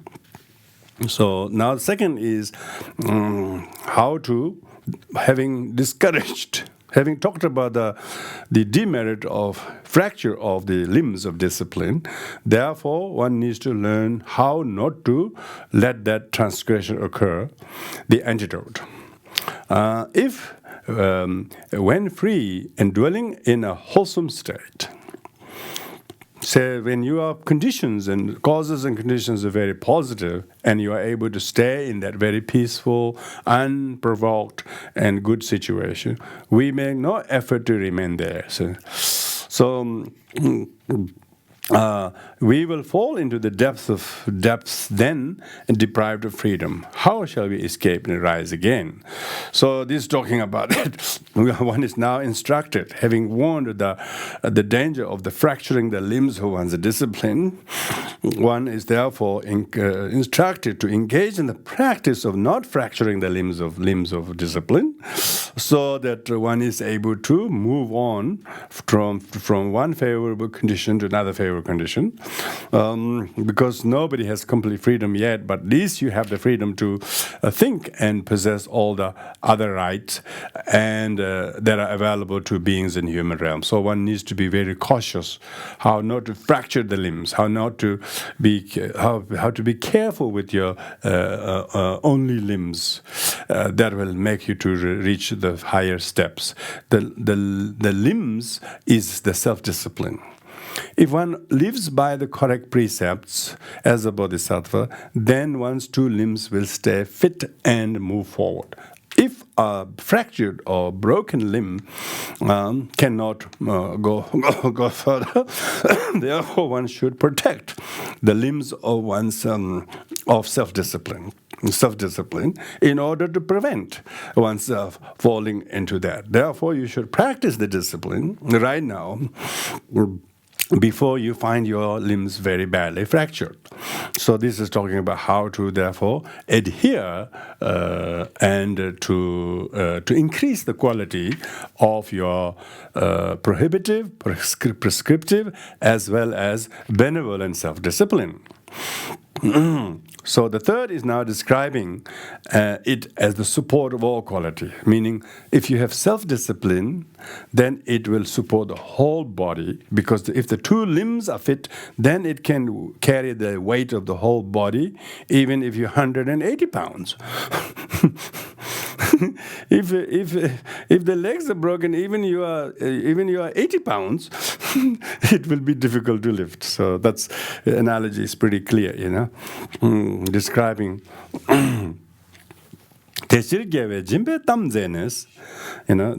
[SPEAKER 1] So now the second is how to, having talked about the demerit of fracture of the limbs of discipline, therefore one needs to learn how not to let that transgression occur, the antidote. When free and dwelling in a wholesome state, say when your conditions and causes and conditions are very positive and you are able to stay in that very peaceful, unprovoked and good situation, we make no effort to remain there. So we will fall into the depths then and deprived of freedom. How shall we escape and rise again? So this is talking about it. One is now instructed, having warned the danger of the fracturing the limbs of one's discipline, one is therefore instructed to engage in the practice of not fracturing the limbs of discipline, so that one is able to move on from one favorable condition to another favorable condition, because nobody has complete freedom yet, but at least you have the freedom to think and possess all the other rights and that are available to beings in human realm. So one needs to be very cautious how not to fracture the limbs, how to be careful with your only limbs that will make you to reach the higher steps. The limbs is the self-discipline. If one lives by the correct precepts as a bodhisattva, then one's two limbs will stay fit and move forward. If a fractured or broken limb cannot go further, therefore one should protect the limbs of one's of self-discipline in order to prevent oneself falling into that. Therefore, you should practice the discipline right now before you find your limbs very badly fractured. So this is talking about how to therefore adhere and to increase the quality of your prohibitive, prescriptive, as well as benevolent self-discipline. So the third is now describing it as the support of all quality, meaning if you have self-discipline, then it will support the whole body, because if the two limbs are fit, then it can carry the weight of the whole body, even if you're 180 pounds. if the legs are broken, even you are 80 pounds, it will be difficult to lift. So that's the analogy is pretty clear, describing Teshirgeve jimbe tamzenes,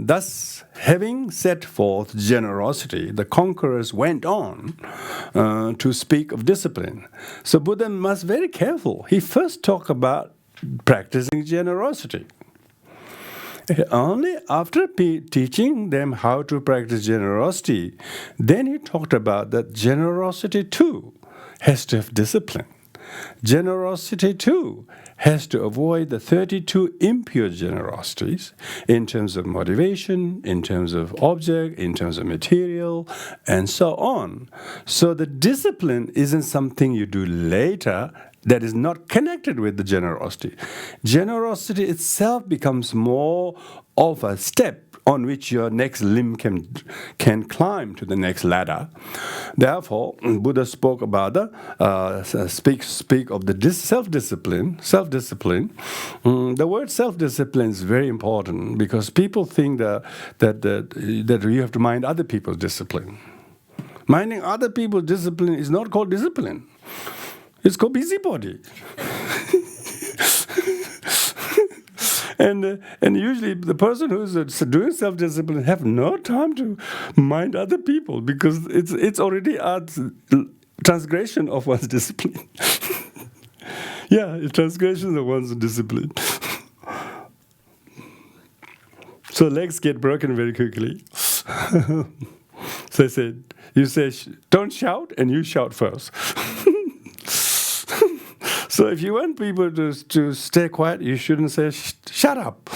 [SPEAKER 1] thus having set forth generosity, the conquerors went on to speak of discipline. So Buddha must be very careful. He first talked about practicing generosity. Only after teaching them how to practice generosity, then he talked about that generosity too has to have discipline. Generosity too has to avoid the 32 impure generosities in terms of motivation, in terms of object, in terms of material, and so on. So the discipline isn't something you do later that is not connected with the generosity. Generosity itself becomes more of a step on which your next limb can climb to the next ladder. Therefore, Buddha spoke about speak of the self-discipline. The word self-discipline is very important because people think that you have to mind other people's discipline. Minding other people's discipline is not called discipline. It's called busybody. And usually the person who's doing self-discipline have no time to mind other people because it's already a transgression of one's discipline. Yeah, it's transgression of one's discipline. So legs get broken very quickly. So I said, you say, don't shout, and you shout first. So if you want people to stay quiet, you shouldn't say, shut up.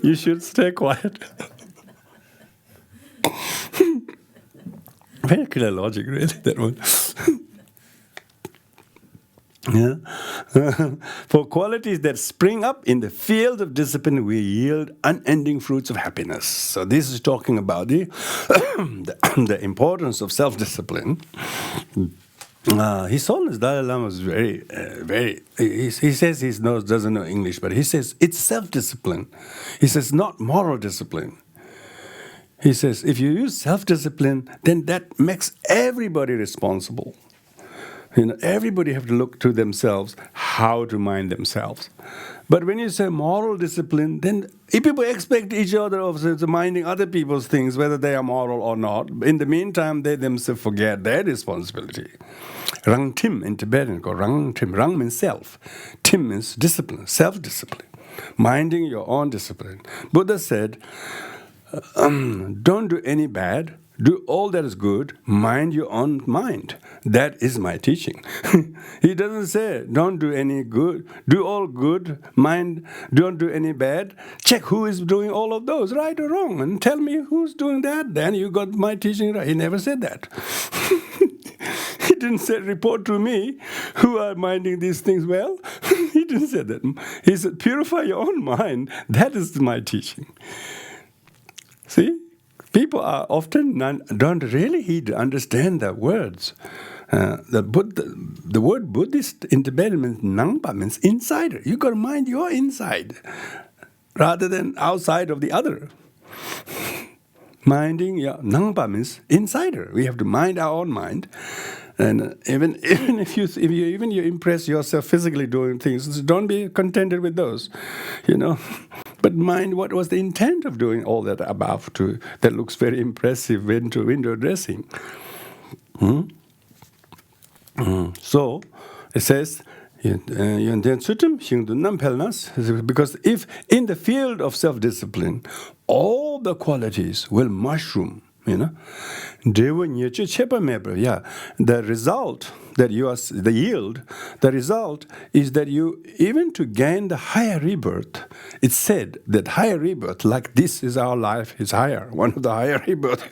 [SPEAKER 1] You should stay quiet. Very clear logic, really, that one. Yeah. For qualities that spring up in the field of discipline, we yield unending fruits of happiness. So this is talking about the importance of self-discipline. His Holiness Dalai Lama is very. He says he doesn't know English, but he says it's self-discipline. He says not moral discipline. He says if you use self-discipline, then that makes everybody responsible. Everybody have to look to themselves how to mind themselves. But when you say moral discipline, then if people expect each other of minding other people's things, whether they are moral or not, in the meantime, they themselves forget their responsibility. Rang Tim in Tibetan, called Rang Tim. Rang means self. Tim means discipline, self-discipline. Minding your own discipline. Buddha said, don't do any bad. Do all that is good, mind your own mind. That is my teaching. He doesn't say, don't do any good, do all good, mind, don't do any bad. Check who is doing all of those, right or wrong, and tell me who's doing that, then you got my teaching right. He never said that. He didn't say, report to me who are minding these things well. He didn't say that. He said, purify your own mind. That is my teaching. See? People are often don't really understand the words. The word Buddhist in Tibetan means nangpa, means insider. You got to mind your inside rather than outside of the other. Minding nangpa means insider. We have to mind our own mind. And even if you impress yourself physically doing things, don't be contented with those, But mind what was the intent of doing all that above that looks very impressive window dressing. So it says, because if in the field of self-discipline, all the qualities will mushroom, the result that the result is that you, even to gain the higher rebirth, it's said that higher rebirth, like this is our life, is higher. One of the higher rebirth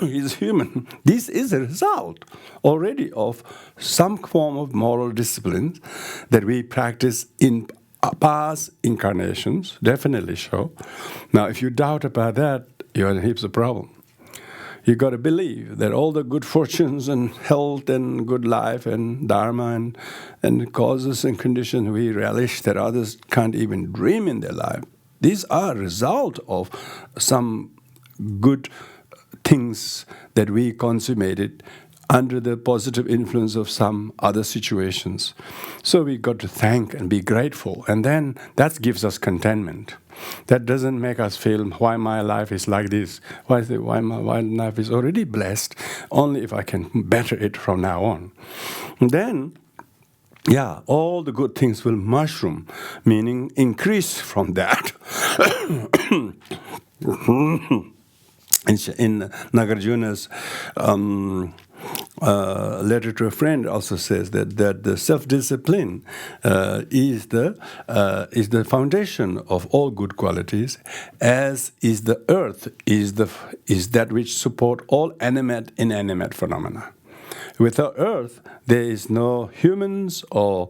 [SPEAKER 1] is human. This is a result already of some form of moral discipline that we practice in past incarnations, definitely so. Now, if you doubt about that, you're in heaps of problem. You got to believe that all the good fortunes and health and good life and dharma and causes and conditions we relish that others can't even dream in their life, these are a result of some good things that we consummated under the positive influence of some other situations. So we got to thank and be grateful, and then that gives us contentment. That doesn't make us feel why my life is like this, why my life is already blessed, only if I can better it from now on. And then, yeah, all the good things will mushroom, meaning increase from that. In Nagarjuna's letter to a friend also says that the self-discipline is the foundation of all good qualities, as is the earth is that which support all animate inanimate phenomena. Without earth, there is no humans or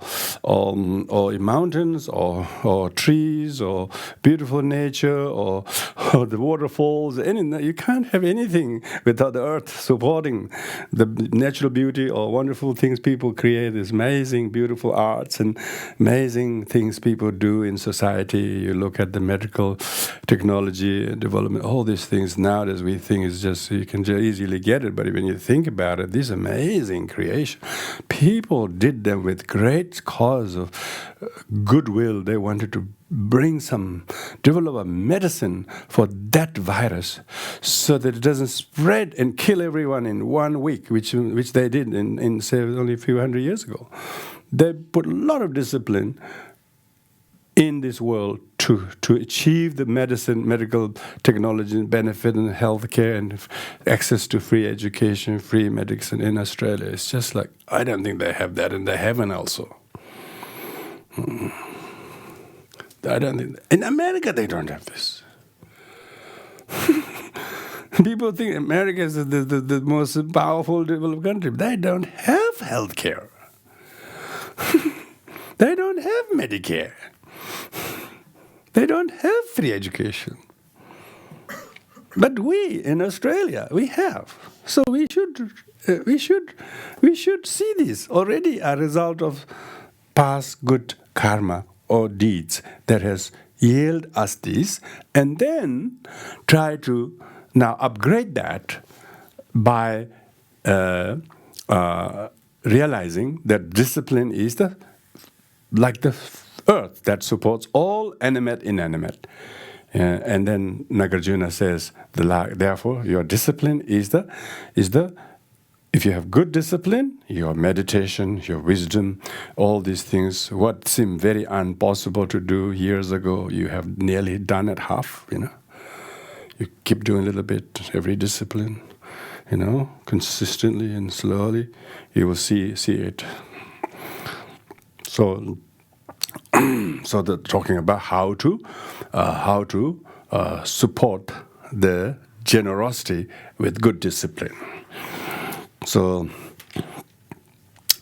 [SPEAKER 1] mountains or trees or beautiful nature or the waterfalls. You can't have anything without the earth supporting the natural beauty or wonderful things people create. These amazing, beautiful arts and amazing things people do in society. You look at the medical technology and development, all these things nowadays we think is just, you can easily get it. But when you think about it, these amazing creation, people did them with great cause of goodwill. They wanted to develop a medicine for that virus so that it doesn't spread and kill everyone in 1 week, which they did in say only a few hundred years ago. They put a lot of discipline in this world to achieve the medical technology benefit and healthcare and access to free education, free medicine in Australia. It's just like, I don't think they have that in the heaven also. I don't think in America they don't have this. People think America is the most powerful developed country. They don't have healthcare. They don't have Medicare. They don't have free education. But we in Australia, we have. So we should see this already a result of past good karma or deeds that has yielded us this, and then try to now upgrade that by realizing that discipline is the earth that supports all animate, inanimate. And then Nagarjuna says, therefore, your discipline is the. If you have good discipline, your meditation, your wisdom, all these things, what seemed very impossible to do years ago, you have nearly done it half, You keep doing a little bit, every discipline, consistently and slowly, you will see it. So they're talking about how to support the generosity with good discipline. So,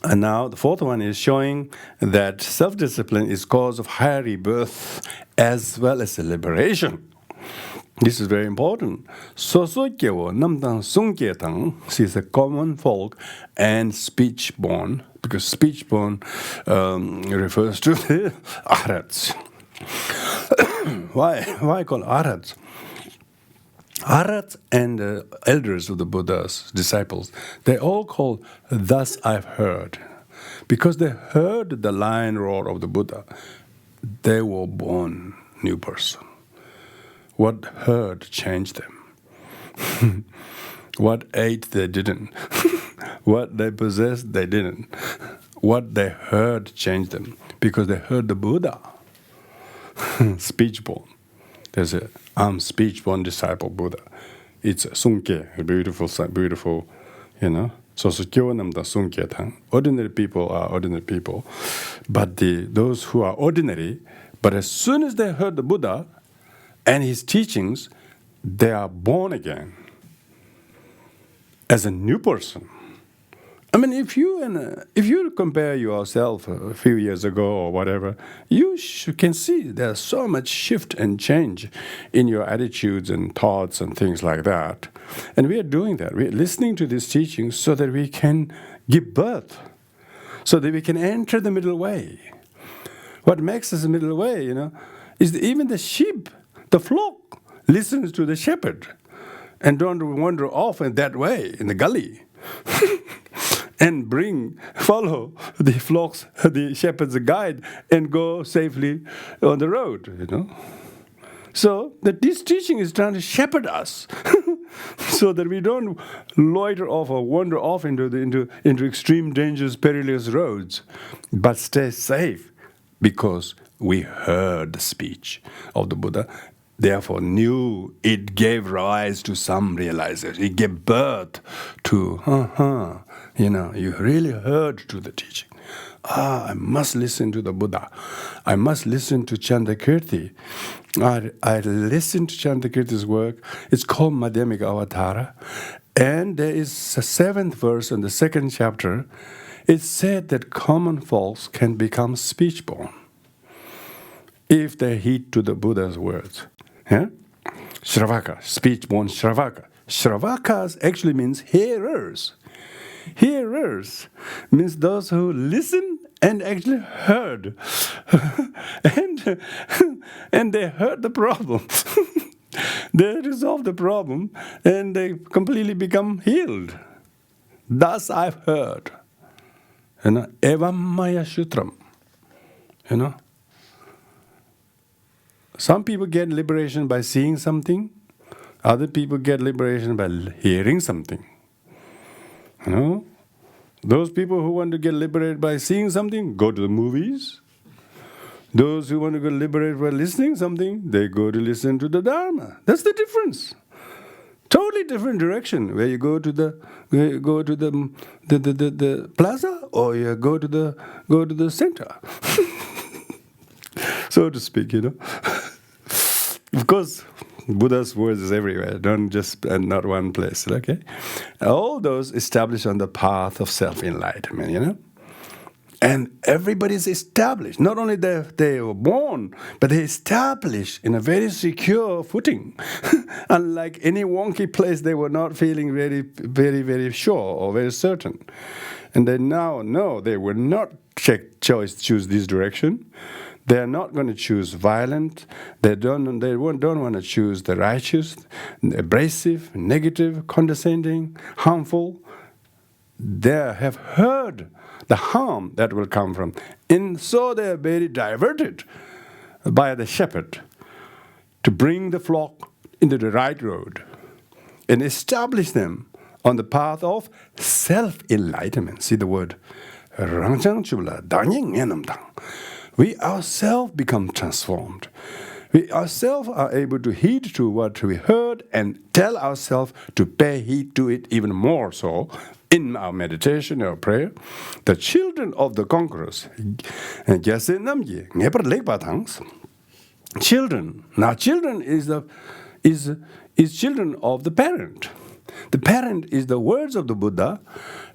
[SPEAKER 1] and now the fourth one is showing that self-discipline is cause of higher rebirth as well as liberation. This is very important. Sosokyewo namdang sungkyetang is a common folk and speech-born, because speech-born refers to the arhats. Why call arhats? Arhats and elders of the Buddha's disciples, they all call thus I've heard. Because they heard the lion roar of the Buddha, they were born new person. What heard changed them. What ate they didn't. What they possessed they didn't. What they heard changed them. Because they heard the Buddha. Speech-born. There's I'm speech-born disciple Buddha. It's sungke, beautiful, So sungke tang. Ordinary people are ordinary people. But those who are ordinary, but as soon as they heard the Buddha and his teachings, they are born again as a new person. I mean, if you compare yourself a few years ago or whatever, you can see there's so much shift and change in your attitudes and thoughts and things like that. And we are doing that. We are listening to these teachings so that we can give birth, so that we can enter the middle way. What makes us the middle way, is even the sheep, the flock, listens to the shepherd and don't wander off in that way, in the gully. and follow the flocks, the shepherd's guide, and go safely on the road, So this teaching is trying to shepherd us, so that we don't loiter off or wander off into extreme dangerous, perilous roads, but stay safe, because we heard the speech of the Buddha. Therefore, knew it gave rise to some realization. It gave birth to, you really heard to the teaching. I must listen to the Buddha. I must listen to Chandrakirti. I listened to Chandrakirti's work. It's called Madhyamika Avatara. And there is a 7th verse in the 2nd chapter. It said that common folks can become speech-born if they heed to the Buddha's words. Yeah? Shravaka, speech-born Shravaka. Shravakas actually means hearers. Hearers means those who listen and actually heard. and they heard the problem. They resolved the problem and they completely become healed. Thus I've heard. Evam Maya Sutram. Some people get liberation by seeing something. Other people get liberation by hearing something. Those people who want to get liberated by seeing something, go to the movies. Those who want to get liberated by listening something, they go to listen to the Dharma. That's the difference. Totally different direction. Where you go to the plaza, or you go to the center, so to speak. Of course, Buddha's words is everywhere, don't just not one place, okay? All those established on the path of self-enlightenment, And everybody's established. Not only they were born, but they established in a very secure footing. Unlike any wonky place, they were not feeling very, very, very sure or very certain. And they now know they will not choose this direction. They are not going to choose violent. They don't want to choose the righteous, abrasive, negative, condescending, harmful. They have heard the harm that will come from. And so they are very diverted by the shepherd to bring the flock into the right road and establish them on the path of self-enlightenment. See the word. We ourselves become transformed. We ourselves are able to heed to what we heard and tell ourselves to pay heed to it even more so in our meditation or prayer. The children of the conquerors. Children. Now children is children of the parent. The parent is the words of the Buddha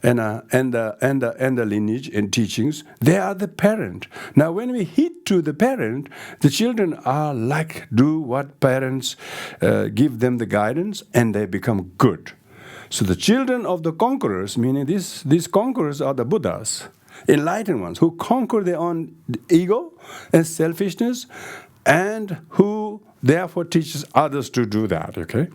[SPEAKER 1] and the lineage and teachings. They are the parent. Now, when we heed to the parent, the children are do what parents give them the guidance, and they become good. So the children of the conquerors, meaning these conquerors are the Buddhas, enlightened ones, who conquer their own ego and selfishness, and who therefore teaches others to do that. Okay.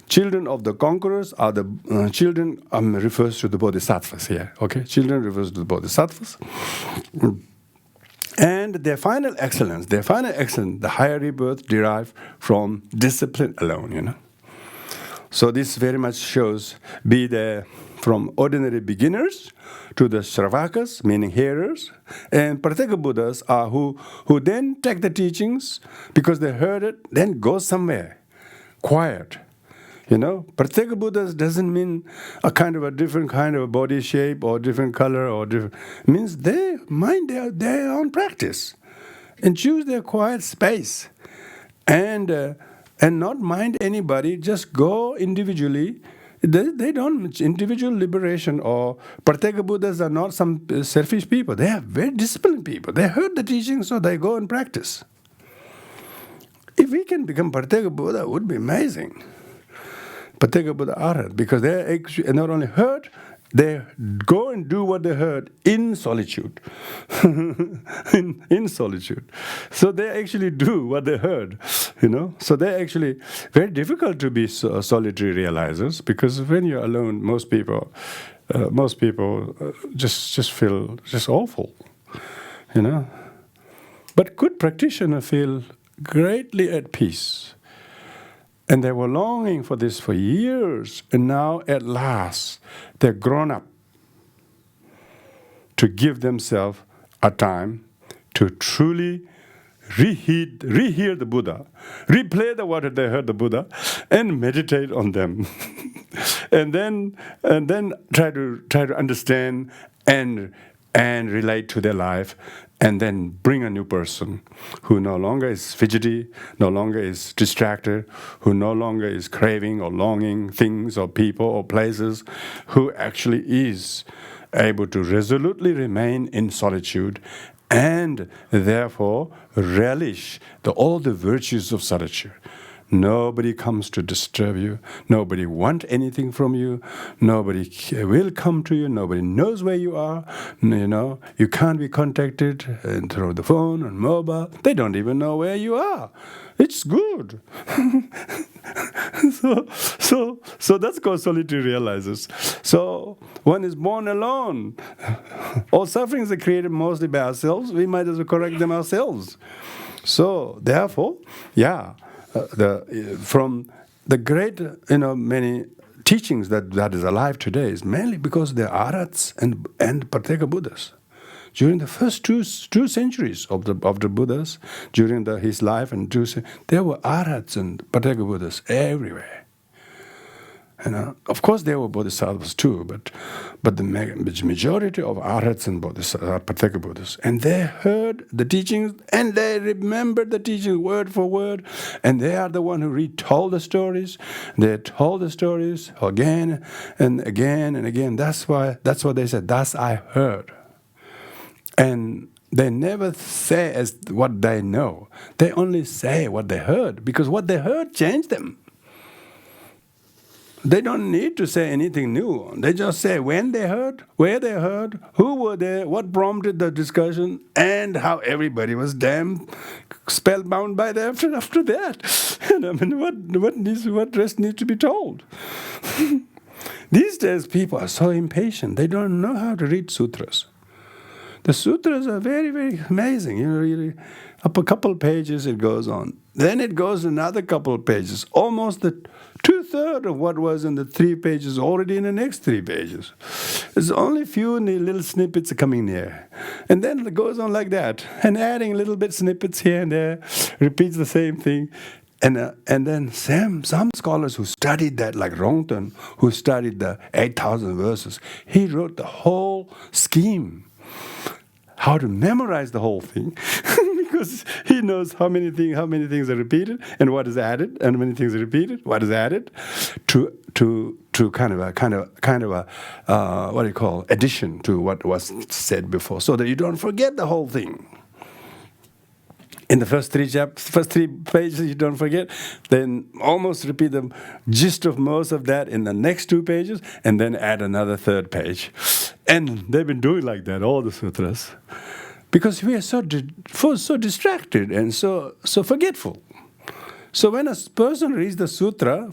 [SPEAKER 1] Children of the conquerors are the children refers to the bodhisattvas here. Okay, children refers to the bodhisattvas, and their final excellence, the higher rebirth derived from discipline alone. So this very much shows from ordinary beginners to the Shravakas, meaning hearers, and Pratyeka Buddhas are who then take the teachings because they heard it, then go somewhere quiet. Pratyeka Buddhas doesn't mean a different kind of body shape or different color or different. It means they mind their own practice and choose their quiet space and not mind anybody. Just go individually. They don't individual liberation or Pratyeka Buddhas are not some selfish people. They are very disciplined people. They heard the teaching, so they go and practice. If we can become Pratyeka Buddha, it would be amazing. Pratyeka Buddha Arhat, because they not only heard, they go and do what they heard in solitude. in solitude. So they actually do what they heard, So they're actually very difficult to be solitary realizers, because when you're alone, most people just feel just awful, But good practitioners feel greatly at peace. And they were longing for this for years, and now at last they're grown up to give themselves a time to truly rehear the Buddha, replay the what they heard the Buddha, and meditate on them, and then try to understand and relate to their life, and then bring a new person who no longer is fidgety, no longer is distracted, who no longer is craving or longing things or people or places, who actually is able to resolutely remain in solitude and therefore relish all the virtues of solitude. Nobody comes to disturb you. Nobody wants anything from you. Nobody will come to you. Nobody knows where you are. You can't be contacted through the phone and mobile. They don't even know where you are. It's good. So that's called solitary realizers. So one is born alone. All sufferings are created mostly by ourselves. We might as well correct them ourselves. So therefore, from the great, many teachings that is alive today is mainly because there are arhats and Pratyeka Buddhas. During the first two centuries of the Buddhas, during his life, there were arhats and Pratyeka Buddhas everywhere. Of course, there were bodhisattvas too, but the majority of arhats and Pratyeka Buddhas, and they heard the teachings and they remembered the teachings word for word, and they are the one who retold the stories. They told the stories again and again and again. That's what they said. Thus I heard, and they never say as what they know. They only say what they heard, because what they heard changed them. They don't need to say anything new. They just say when they heard, where they heard, who were there, what prompted the discussion, and how everybody was damn spellbound by that after that. What rest needs to be told? These days, people are so impatient. They don't know how to read sutras. The sutras are very, very amazing. Up a couple of pages, it goes on. Then it goes another couple of pages. Almost the 2/3 of what was in the 3 pages already in the next 3 pages. There's only a few little snippets coming near. And then it goes on like that. And adding little bit snippets here and there, repeats the same thing. And then some scholars who studied that, like Rongten, who studied the 8,000 verses, he wrote the whole scheme. How to memorize the whole thing, because he knows how many things are repeated and what is added, and how many things are repeated, what is added, to kind of a what do you call, addition to what was said before, so that you don't forget the whole thing. In the first 3 pages, you don't forget. Then almost repeat the gist of most of that in the next 2 pages, and then add another 3rd page. And they've been doing like that, all the sutras, because we are so distracted and so forgetful. So when a person reads the sutra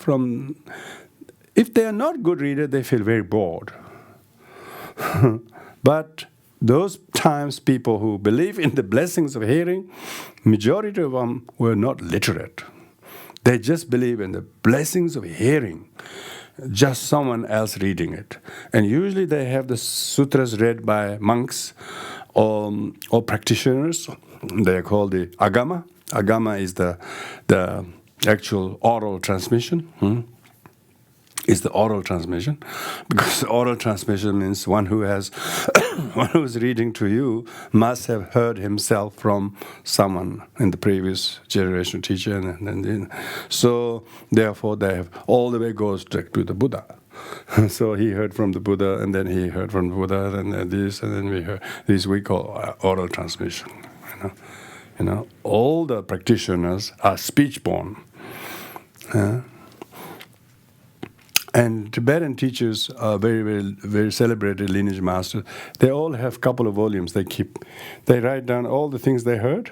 [SPEAKER 1] if they are not good reader, they feel very bored. But those times, people who believe in the blessings of hearing, majority of them were not literate. They just believe in the blessings of hearing, just someone else reading it. And usually they have the sutras read by monks or practitioners. They are called the agama. Agama is the actual oral transmission. Is the oral transmission, because oral transmission means one who is reading to you must have heard himself from someone in the previous generation teacher, and so therefore they have all the way goes to the Buddha. So he heard from the Buddha, and then he heard from the Buddha, and then this, and then we heard this. We call oral transmission. All the practitioners are speech born. And Tibetan teachers are very celebrated lineage masters. They all have a couple of volumes they keep. They write down all the things they heard.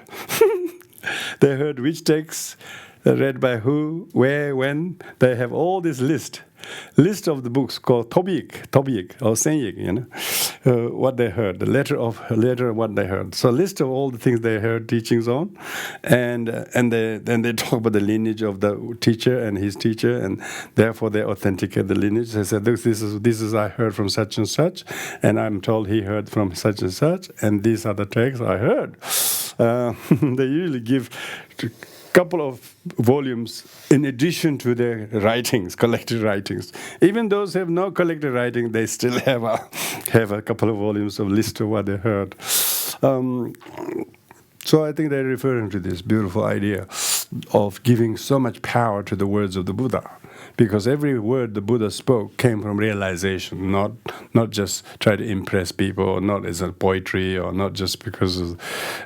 [SPEAKER 1] They heard which texts, read by who, where, when. They have all this list of the books called Tobik or Senyik, what they heard, the letter of what they heard. So a list of all the things they heard teachings on, and then they talk about the lineage of the teacher and his teacher, and therefore they authenticate the lineage. They said, this is I heard from such and such, and I'm told he heard from such and such, and these are the texts I heard. They usually give couple of volumes in addition to their writings, collected writings. Even those who have no collected writing, they still have a couple of volumes of list of what they heard. So I think they're referring to this beautiful idea of giving so much power to the words of the Buddha. Because every word the Buddha spoke came from realization, not just try to impress people, or not as a poetry, or not just because of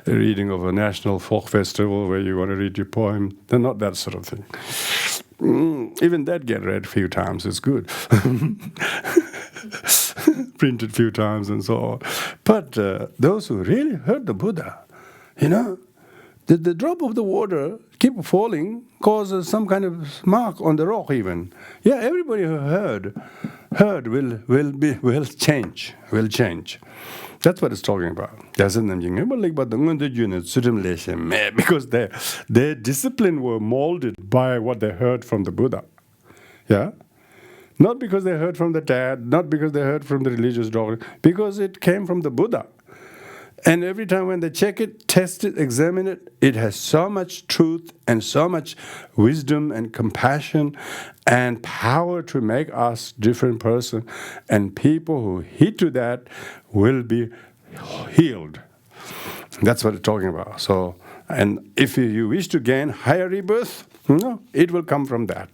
[SPEAKER 1] a reading of a national folk festival where you want to read your poem. They're not that sort of thing. Even that get read a few times is good. Printed a few times and so on. But those who really heard the Buddha, the drop of the water keep falling causes some kind of mark on the rock even. Yeah, everybody who heard will change. That's what it's talking about. Because their discipline were molded by what they heard from the Buddha. Yeah? Not because they heard from the dad, not because they heard from the religious doctor, because it came from the Buddha. And every time when they check it, test it, examine it, it has so much truth and so much wisdom and compassion and power to make us different person. And people who heed to that will be healed. That's what it's talking about. So, and if you wish to gain higher rebirth, it will come from that.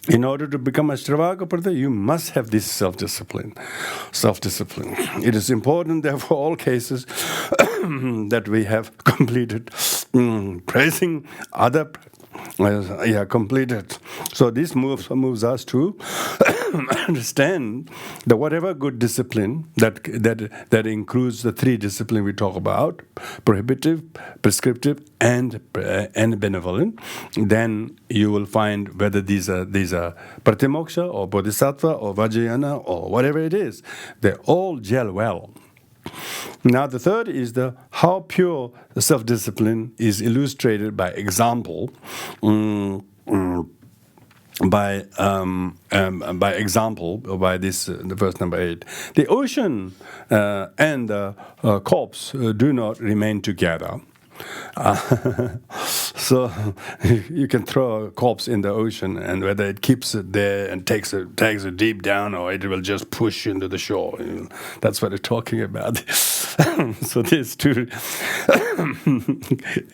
[SPEAKER 1] In order to become a Shravaka, you must have this self-discipline. It is important, therefore, all cases that we have completed praising other. Completed. So this moves us to understand that whatever good discipline that includes the three disciplines we talk about, prohibitive, prescriptive, and benevolent, then you will find whether these are pratimoksha or bodhisattva or vajrayana or whatever it is, they all gel well. Now the third is how pure self-discipline is illustrated by example. By example, by this the verse number 8, the ocean and the corpse do not remain together. So you can throw a corpse in the ocean, and whether it keeps it there and takes it deep down, or it will just push into the shore. That's what it's talking about. So there's two.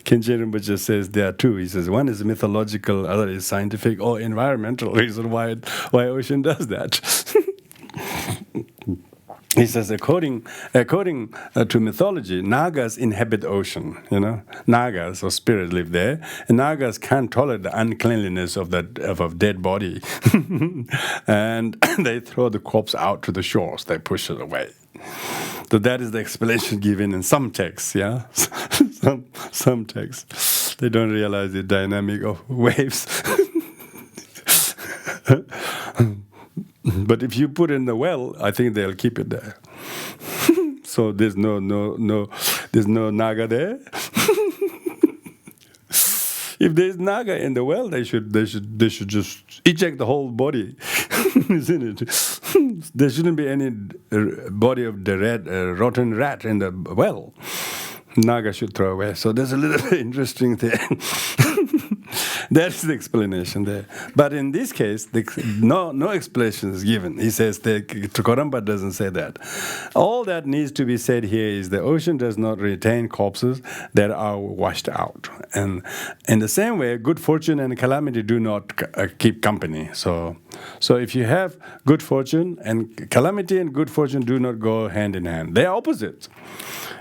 [SPEAKER 1] Khenchen Rinpoche says there are two. He says one is mythological, other is scientific or environmental reason why ocean does that. He says, according to mythology, Nagas inhabit ocean. Nagas or spirits live there, and Nagas can't tolerate the uncleanliness of a dead body, and they throw the corpse out to the shores. They push it away. So that is the explanation given in some texts. Yeah, some texts. They don't realize the dynamic of waves. But if you put it in the well, I think they'll keep it there. So there's no naga there. If there's naga in the well, they should just eject the whole body, isn't it? There shouldn't be any body of the rotten rat in the well. Naga should throw away. So there's a little bit interesting thing. That's the explanation there. But in this case, no explanation is given. He says Karamba doesn't say that. All that needs to be said here is the ocean does not retain corpses that are washed out. And in the same way, good fortune and calamity do not keep company. So So if you have good fortune, and calamity and good fortune do not go hand in hand. They are opposites.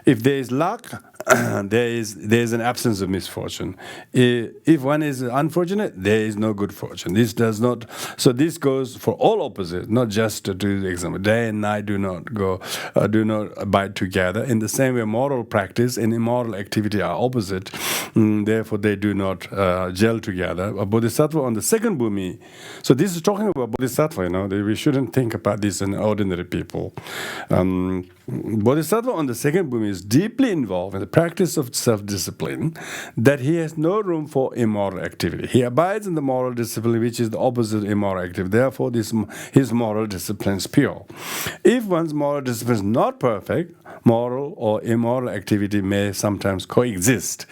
[SPEAKER 1] If there is luck, there is an absence of misfortune. If one is unfortunate, there is no good fortune. This does not. So this goes for all opposites, not just to the example. Day and night do not abide together. In the same way, moral practice and immoral activity are opposite. Therefore, they do not gel together. A bodhisattva on the second bhumi. So this is talking about bodhisattva. We shouldn't think about this in ordinary people. Bodhisattva on the second bhumi is deeply involved in the practice of self-discipline, that he has no room for immoral activity. He abides in the moral discipline, which is the opposite of immoral activity. Therefore, his moral discipline is pure. If one's moral discipline is not perfect, moral or immoral activity may sometimes coexist.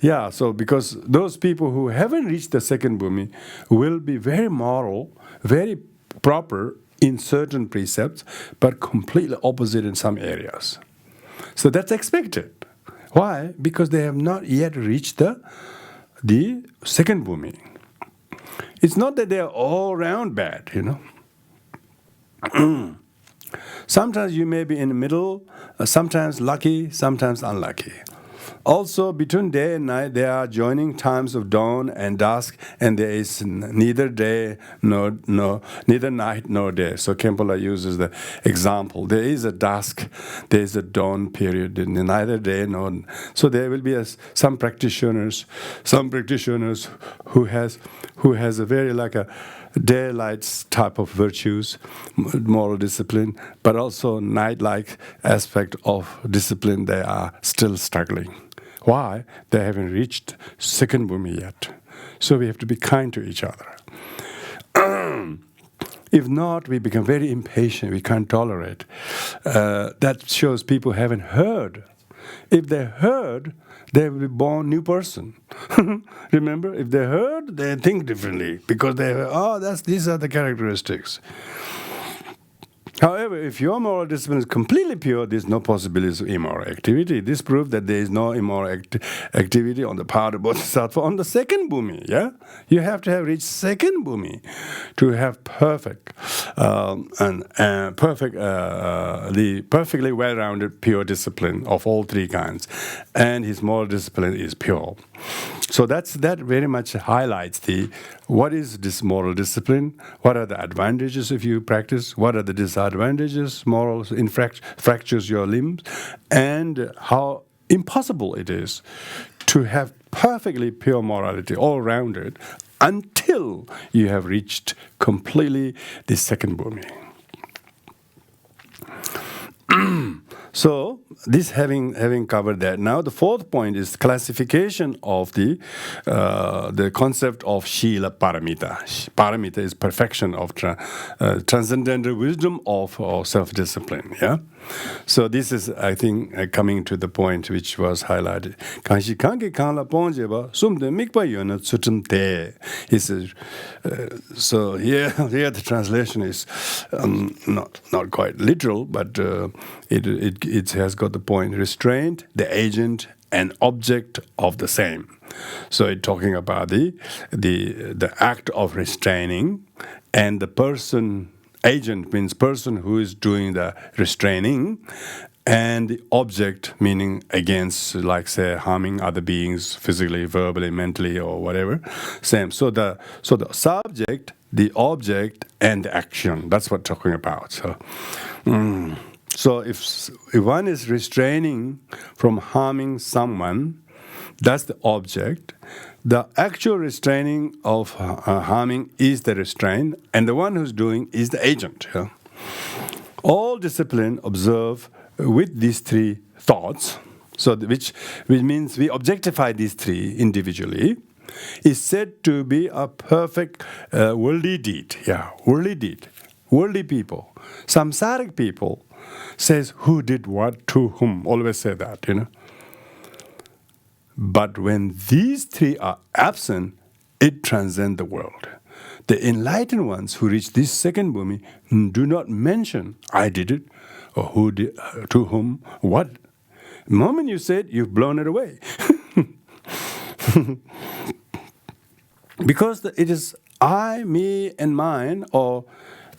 [SPEAKER 1] Yeah, so because those people who haven't reached the second bhumi will be very moral, very proper in certain precepts, but completely opposite in some areas. So that's expected. Why? Because they have not yet reached the second bhumi. It's not that they are all round bad, Sometimes you may be in the middle, sometimes lucky, sometimes unlucky. Also, between day and night, there are joining times of dawn and dusk, and there is neither night nor day. So Kempala uses the example. There is a dusk, there is a dawn period, and neither day nor. So there will be some practitioners who has a very like a daylight type of virtues, moral discipline, but also night-like aspect of discipline. They are still struggling. Why? They haven't reached second bhumi yet. So we have to be kind to each other. If not, we become very impatient. We can't tolerate. That shows people haven't heard. If they heard, they will be born new person. Remember, if they heard, they think differently because they heard, these are the characteristics. However, if your moral discipline is completely pure, there is no possibility of immoral activity. This proves that there is no immoral activity on the part of bodhisattva on the second bhumi. Yeah, you have to have reached second bhumi to have perfectly well-rounded pure discipline of all three kinds, and his moral discipline is pure. So that very much highlights what is this moral discipline, what are the advantages if you practice, what are the disadvantages, morals fractures your limbs, and how impossible it is to have perfectly pure morality all rounded until you have reached completely the second bhumi. So, this having covered that, now the fourth point is classification of the concept of Shila Paramita. Paramita is perfection of transcendental wisdom of self-discipline. Yeah. So this is, I think, coming to the point which was highlighted. Kanshi kanki kanla ponjeba sumde mikpa yona tsutum te. He says. So here the translation is not quite literal, but it has got the point: restraint, the agent, and object of the same. So it's talking about the act of restraining, and the person. Agent means person who is doing the restraining, and the object meaning against, like say, harming other beings physically, verbally, mentally, or whatever. Same. So the subject, the object, and the action. That's what we're talking about. So if one is restraining from harming someone, that's the object. The actual restraining of harming is the restraint, and the one who's doing is the agent. Yeah? All discipline observe with these three thoughts, so which means we objectify these three individually, is said to be a perfect worldly deed. Yeah, worldly deed. Worldly people. Samsaric people says who did what to whom. Always say that, But when these three are absent, it transcends the world. The enlightened ones who reach this second bhumi do not mention, I did it, or who did, to whom, what. The moment you say it, you've blown it away. Because it is I, me, and mine, or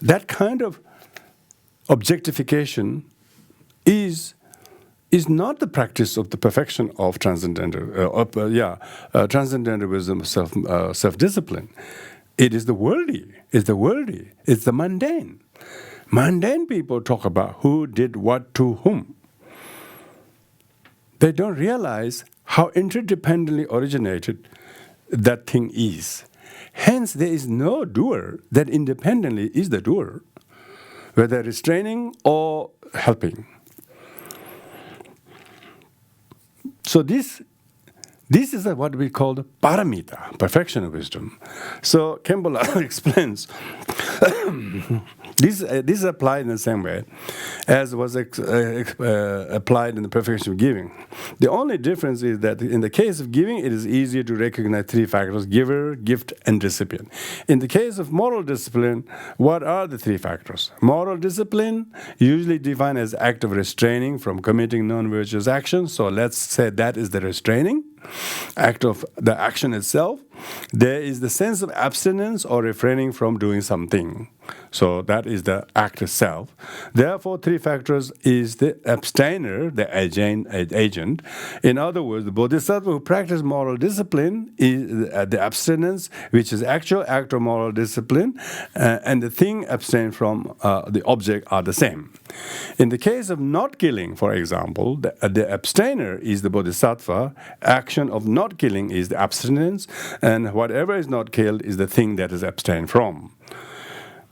[SPEAKER 1] that kind of objectification is not the practice of the perfection of transcendental wisdom, self-discipline. It is the worldly. It's the worldly. It's the mundane. Mundane people talk about who did what to whom. They don't realize how interdependently originated that thing is. Hence, there is no doer that independently is the doer, whether restraining or helping. So this is what we call the paramita, perfection of wisdom. So Kempola explains this is applied in the same way as was applied in the perfection of giving. The only difference is that in the case of giving, it is easier to recognize three factors: giver, gift, and recipient. In the case of moral discipline, what are the three factors? Moral discipline, usually defined as act of restraining from committing non-virtuous actions. So let's say that is the restraining act of the action itself. There is the sense of abstinence or refraining from doing something. So that is the act itself. Therefore, three factors is the abstainer, the agent. In other words, the bodhisattva who practice moral discipline is the abstinence, which is actual act of moral discipline, and the thing abstained from the object are the same. In the case of not killing, for example, the abstainer is the bodhisattva, action of not killing is the abstinence, and whatever is not killed is the thing that is abstained from.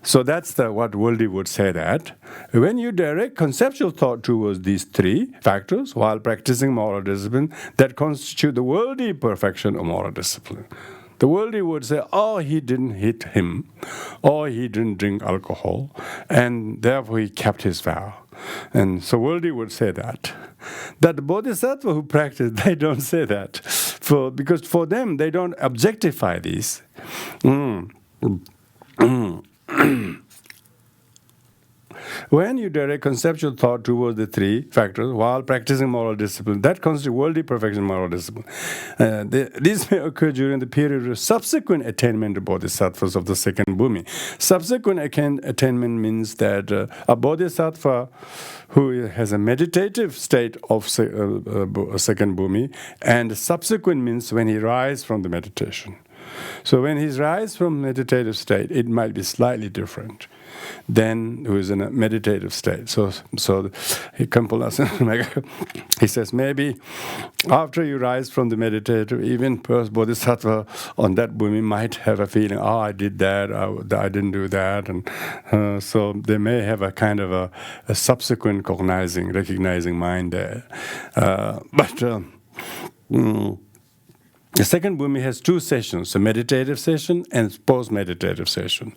[SPEAKER 1] So that's what worldly would say that. When you direct conceptual thought towards these three factors while practicing moral discipline, that constitute the worldly perfection of moral discipline. The worldly would say, oh, he didn't hit him, or he didn't drink alcohol, and therefore he kept his vow. And so worldly would say that. That the bodhisattva who practice, they don't say that. Because for them, they don't objectify these. When you direct conceptual thought towards the three factors while practicing moral discipline, that constitutes worldly perfection moral discipline. This may occur during the period of subsequent attainment of bodhisattvas of the second bhumi. Subsequent attainment means that a bodhisattva who has a meditative state of second bhumi, and subsequent means when he rises from the meditation. So when he rises from meditative state, it might be slightly different than who is in a meditative state. So he says maybe after you rise from the meditative, even bodhisattva on that bhumi might have a feeling, oh, I did that, I didn't do that, and so they may have a kind of a subsequent recognizing mind there. The second bhumi has two sessions, a meditative session and post-meditative session.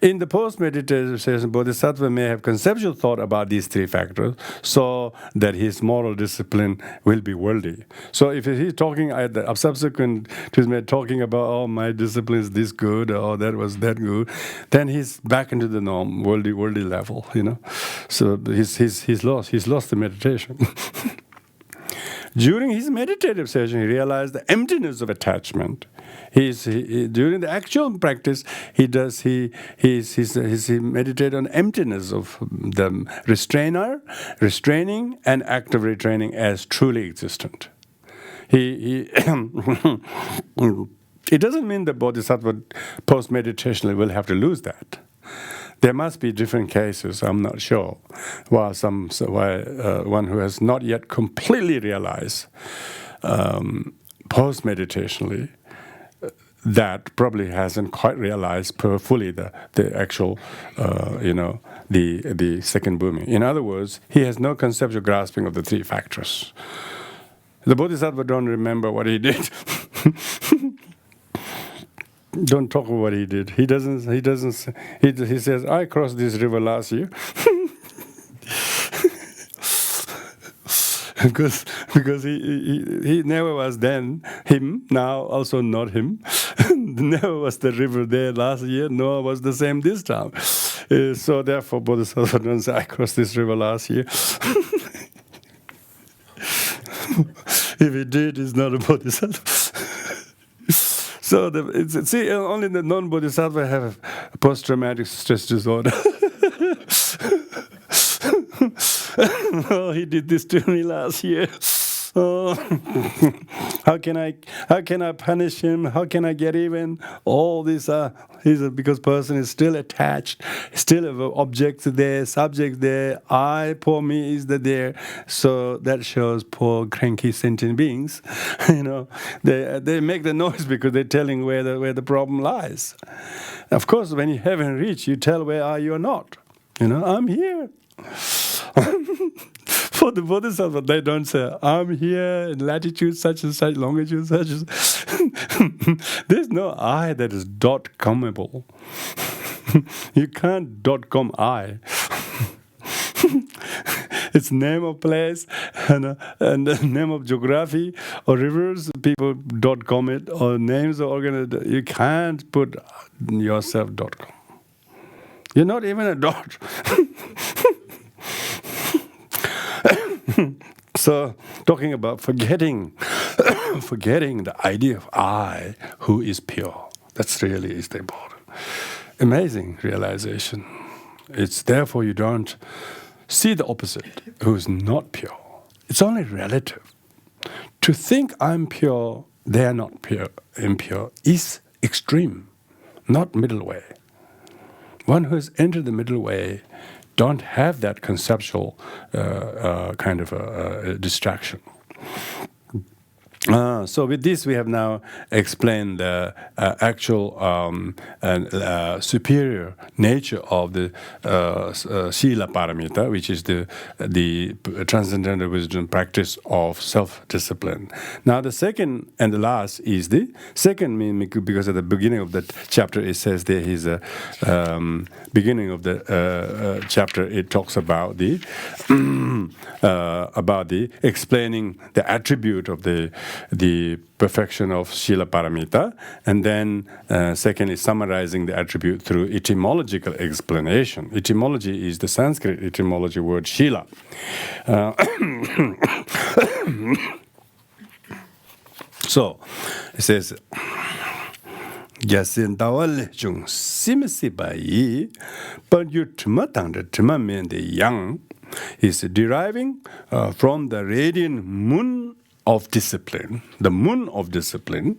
[SPEAKER 1] In the post-meditative session, bodhisattva may have conceptual thought about these three factors so that his moral discipline will be worldly. So if he's talking at the subsequent to his talking about, oh, my discipline is this good, or that was that good, then he's back into the norm, worldly level, So he's lost the meditation. During his meditative session, he realized the emptiness of attachment. During the actual practice, he meditated on emptiness of the restraining, and act of retraining as truly existent. It doesn't mean the bodhisattva post-meditation will have to lose that. There must be different cases, I'm not sure, while one who has not yet completely realized post-meditationally that probably hasn't quite realized fully the actual, the second bhumi. In other words, he has no conceptual grasping of the three factors. The bodhisattva don't remember what he did. Don't talk about what he did. He says, I crossed this river last year. because he never was then him, now also not him. Never was the river there last year, nor was the same this time. So therefore, bodhisattva don't say, I crossed this river last year. If he did, he's not a bodhisattva. see, only the non-bodhisattva have post-traumatic stress disorder. Oh, he did this to me last year. Oh, how can I punish him? How can I get even? All these because person is still attached, still have objects there, subjects there. I, poor me, is there. So that shows poor cranky sentient beings. They make the noise because they're telling where the problem lies. Of course, when you haven't reached, you tell where are you or not. I'm here. For the Bodhisattva, they don't say, I'm here in latitude such and such, longitude such and such. There's no I that is .comable. You can't .com I. It's name of place and the name of geography or rivers, people .com it, or names of organized. You can't put yourself .com. You're not even a dot. So, talking about forgetting the idea of I, who is pure. That's really is the important. Amazing realization. It's therefore you don't see the opposite, who is not pure. It's only relative. To think I'm pure, they are not pure, impure, is extreme, not middle way. One who has entered the middle way don't have that conceptual kind of distraction. So with this, we have now explained the actual superior nature of the Sila Paramita, which is the transcendental wisdom practice of self-discipline. Now, the second and the last is the second, because at the beginning of the chapter it says there is a beginning of the chapter it talks about the explaining the attribute of the perfection of Sila Paramita, and then second is summarizing the attribute through etymological explanation. Etymology is the Sanskrit etymology word Sila. So it says, Yasin Dawal Jung Simisibai, but you Tma the young is deriving from the radiant moon of discipline, the moon of discipline,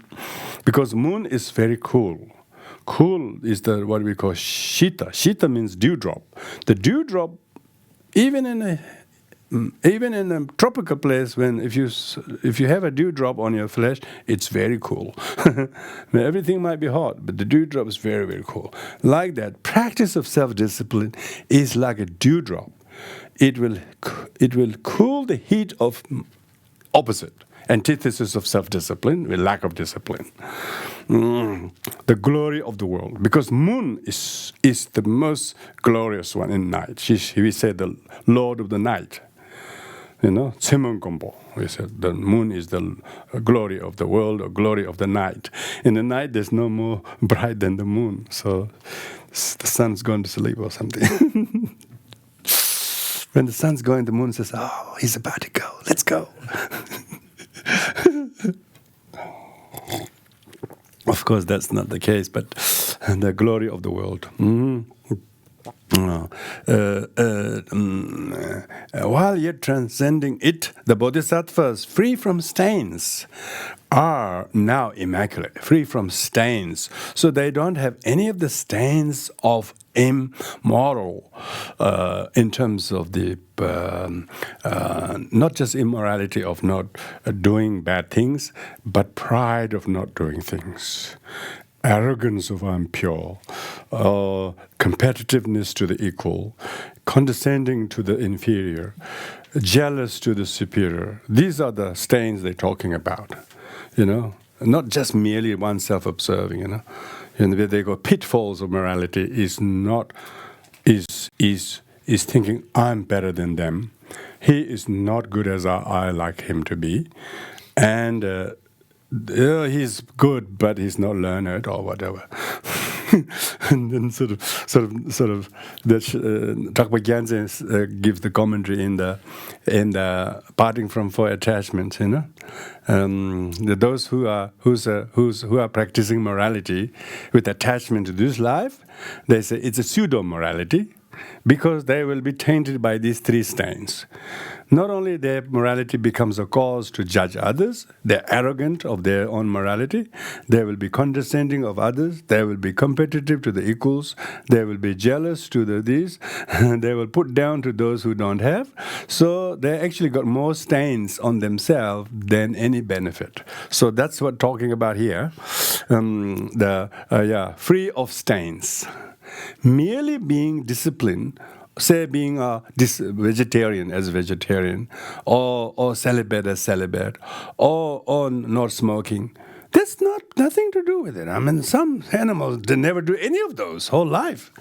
[SPEAKER 1] because moon is very cool. Cool is what we call shita. Shita means dewdrop. The dewdrop, even in a tropical place, if you have a dewdrop on your flesh, it's very cool. Everything might be hot, but the dewdrop is very, very cool. Like that, practice of self-discipline is like a dewdrop. It will cool the heat of opposite, antithesis of self-discipline, with lack of discipline. The glory of the world. Because moon is the most glorious one in night. We say the Lord of the night. Tsemonkompo. We said the moon is the glory of the world or glory of the night. In the night, there's no more bright than the moon. So the sun's gone to sleep or something. When the sun's going, the moon says, oh, he's about to go. Let's go. Of course, that's not the case, but the glory of the world. While yet transcending it, the bodhisattvas, free from stains, are now immaculate, free from stains. So they don't have any of the stains of immoral in terms of the not just immorality of not doing bad things, but pride of not doing things. Arrogance of I'm pure, competitiveness to the equal, condescending to the inferior, jealous to the superior. These are the stains they're talking about, not just merely one self-observing, And where they go pitfalls of morality is thinking I'm better than them. He is not good as I like him to be, and he's good, but he's not learned or whatever. And then sort of, Trungpa Gyaltsen gives the commentary in the parting from four attachments. Those who are practicing morality with attachment to this life, they say it's a pseudo morality, because they will be tainted by these three stains. Not only their morality becomes a cause to judge others, they're arrogant of their own morality, they will be condescending of others, they will be competitive to the equals, they will be jealous to these, they will put down to those who don't have. So they actually got more stains on themselves than any benefit. So that's what talking about here, free of stains. Merely being disciplined, say being a vegetarian as vegetarian, or celibate as celibate, or not smoking, that's nothing to do with it. I mean, some animals, they never do any of those whole life.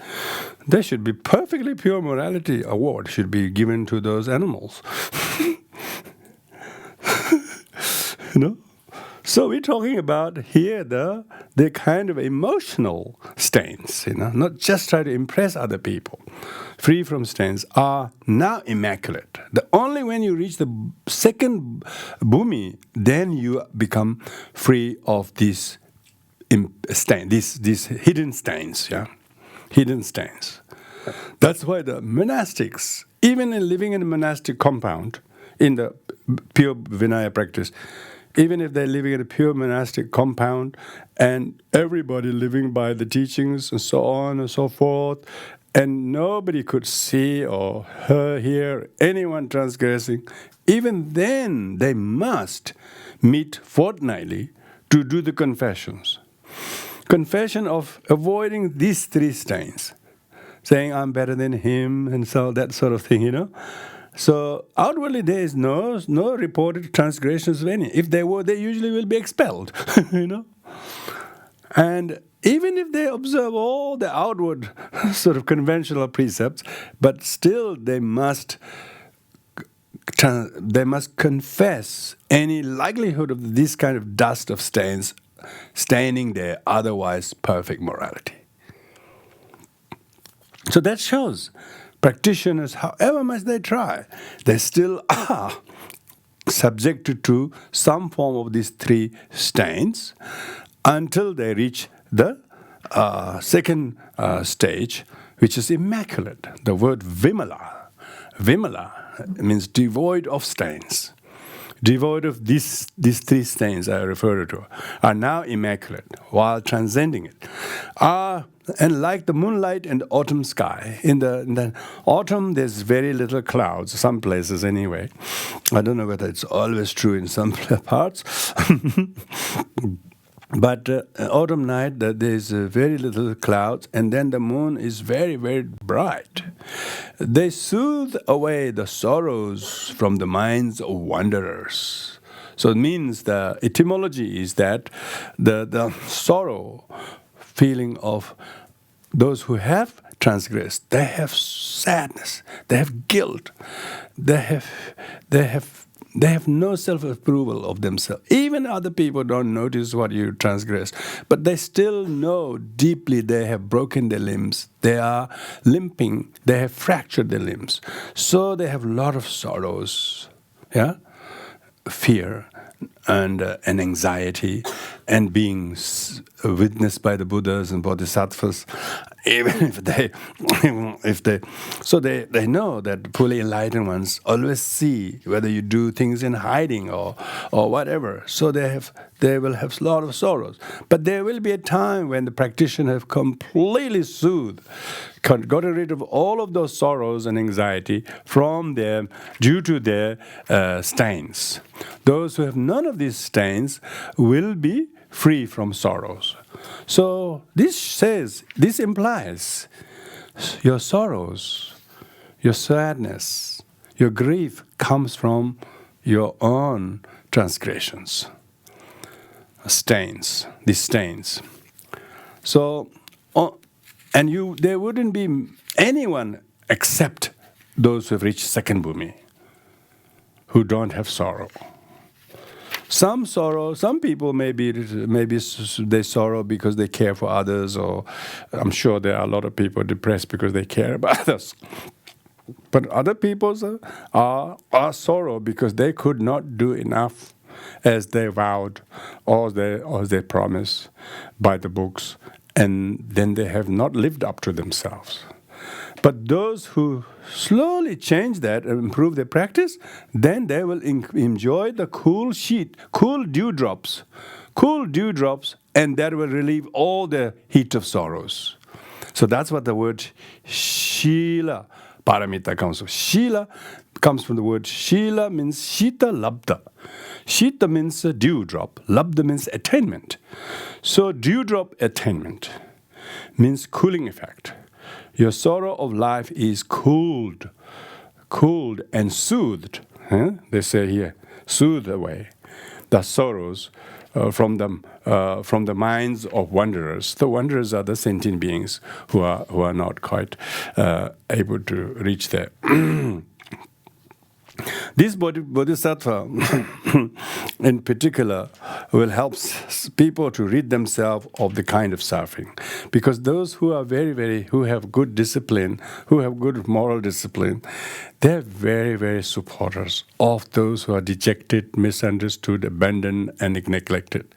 [SPEAKER 1] There should be perfectly pure morality award should be given to those animals. So we're talking about here the kind of emotional stains, not just try to impress other people. Free from stains are now immaculate. Only when you reach the second bhumi, then you become free of these these hidden stains, hidden stains. That's why the monastics, even in living in a monastic compound, in the pure Vinaya practice, even if they're living in a pure monastic compound and everybody living by the teachings and so on and so forth, and nobody could see or hear anyone transgressing, even then they must meet fortnightly to do the confessions. Confession of avoiding these three stains, saying I'm better than him and so that sort of thing, So outwardly there is no reported transgressions of any. If there were, they usually will be expelled, And even if they observe all the outward sort of conventional precepts, but still they must confess any likelihood of this kind of dust of stains staining their otherwise perfect morality. So that shows practitioners, however much they try, they still are subjected to some form of these three stains until they reach the second stage, which is immaculate. The word Vimala. Vimala means devoid of stains. Devoid of these three stains I referred to are now immaculate while transcending it. And like the moonlight and autumn sky, in the autumn there's very little clouds, some places anyway. I don't know whether it's always true in some parts. But autumn night, there's very little clouds, and then the moon is very, very bright. They soothe away the sorrows from the minds of wanderers. So it means the etymology is that the sorrow feeling of those who have transgressed, they have sadness, they have guilt, they have no self-approval of themselves. Even other people don't notice what you transgress, but they still know deeply they have broken their limbs, they are limping, they have fractured their limbs. So they have a lot of sorrows, fear and anxiety, and being witnessed by the Buddhas and Bodhisattvas, even if they know that fully enlightened ones always see whether you do things in hiding or whatever. So they will have a lot of sorrows. But there will be a time when the practitioner have completely soothed, gotten rid of all of those sorrows and anxiety from them due to their stains. Those who have none of these stains will be free from sorrows. So this implies your sorrows, your sadness, your grief comes from your own transgressions, these stains. So, there wouldn't be anyone except those who have reached second bhumi who don't have sorrow. Some sorrow, some people maybe they sorrow because they care for others, or I'm sure there are a lot of people depressed because they care about others. But other people are sorrow because they could not do enough as they vowed or they promised by the books, and then they have not lived up to themselves. But those who slowly change that and improve their practice, then they will enjoy the cool dewdrops, and that will relieve all the heat of sorrows. So that's what the word Shila Paramita comes from. Shila comes from the word Shila, means Shita Labda. Shita means a dewdrop, Labda means attainment. So dewdrop attainment means cooling effect. Your sorrow of life is cooled and soothed. They say here, soothed away the sorrows from the minds of wanderers. The wanderers are the sentient beings who are not quite able to reach there. This bodhisattva, in particular, will help people to rid themselves of the kind of suffering, because those who are who have good discipline, who have good moral discipline, they're very, very supporters of those who are dejected, misunderstood, abandoned, and neglected.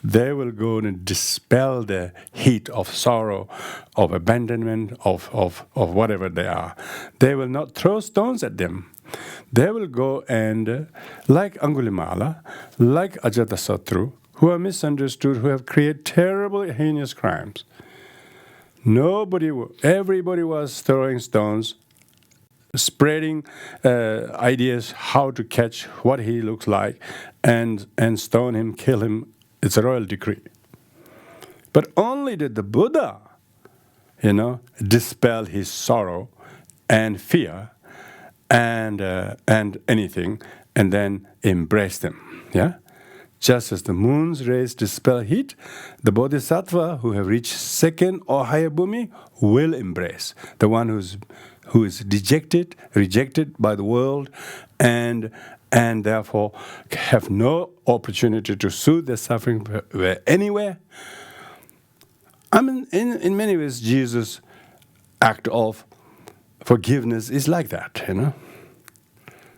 [SPEAKER 1] They will go and dispel the heat of sorrow, of abandonment, of whatever they are. They will not throw stones at them. They will go and, like Angulimala, like Ajatasattu, who are misunderstood, who have created terrible, heinous crimes. Everybody was throwing stones, spreading ideas how to catch what he looks like, and stone him, kill him. It's a royal decree. But only did the Buddha, dispel his sorrow and fear and anything, and then embrace them. Yeah, just as the moon's rays dispel heat, the bodhisattva who have reached second or higher bhumi will embrace the one who is dejected, rejected by the world, and therefore have no opportunity to soothe their suffering anywhere. I mean, in many ways, Jesus' act of forgiveness is like that,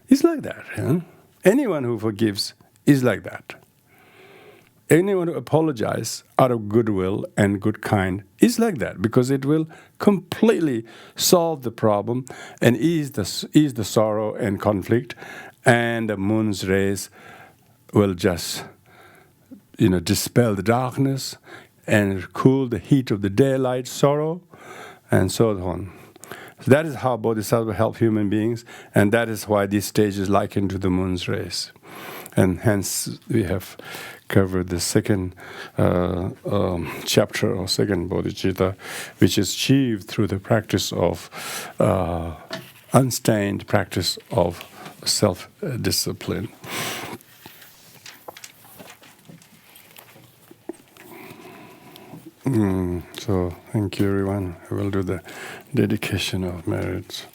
[SPEAKER 1] It's like that, Anyone who forgives is like that. Anyone who apologizes out of goodwill and good kind is like that, because it will completely solve the problem and ease the sorrow and conflict, and the moon's rays will just, dispel the darkness and cool the heat of the daylight sorrow, and so on. So that is how Bodhisattva help human beings, and that is why this stage is likened to the moon's rays. And hence we have covered the second chapter or second bodhicitta, which is achieved through the practice of unstained practice of self-discipline. So thank you, everyone. I will do the dedication of merits.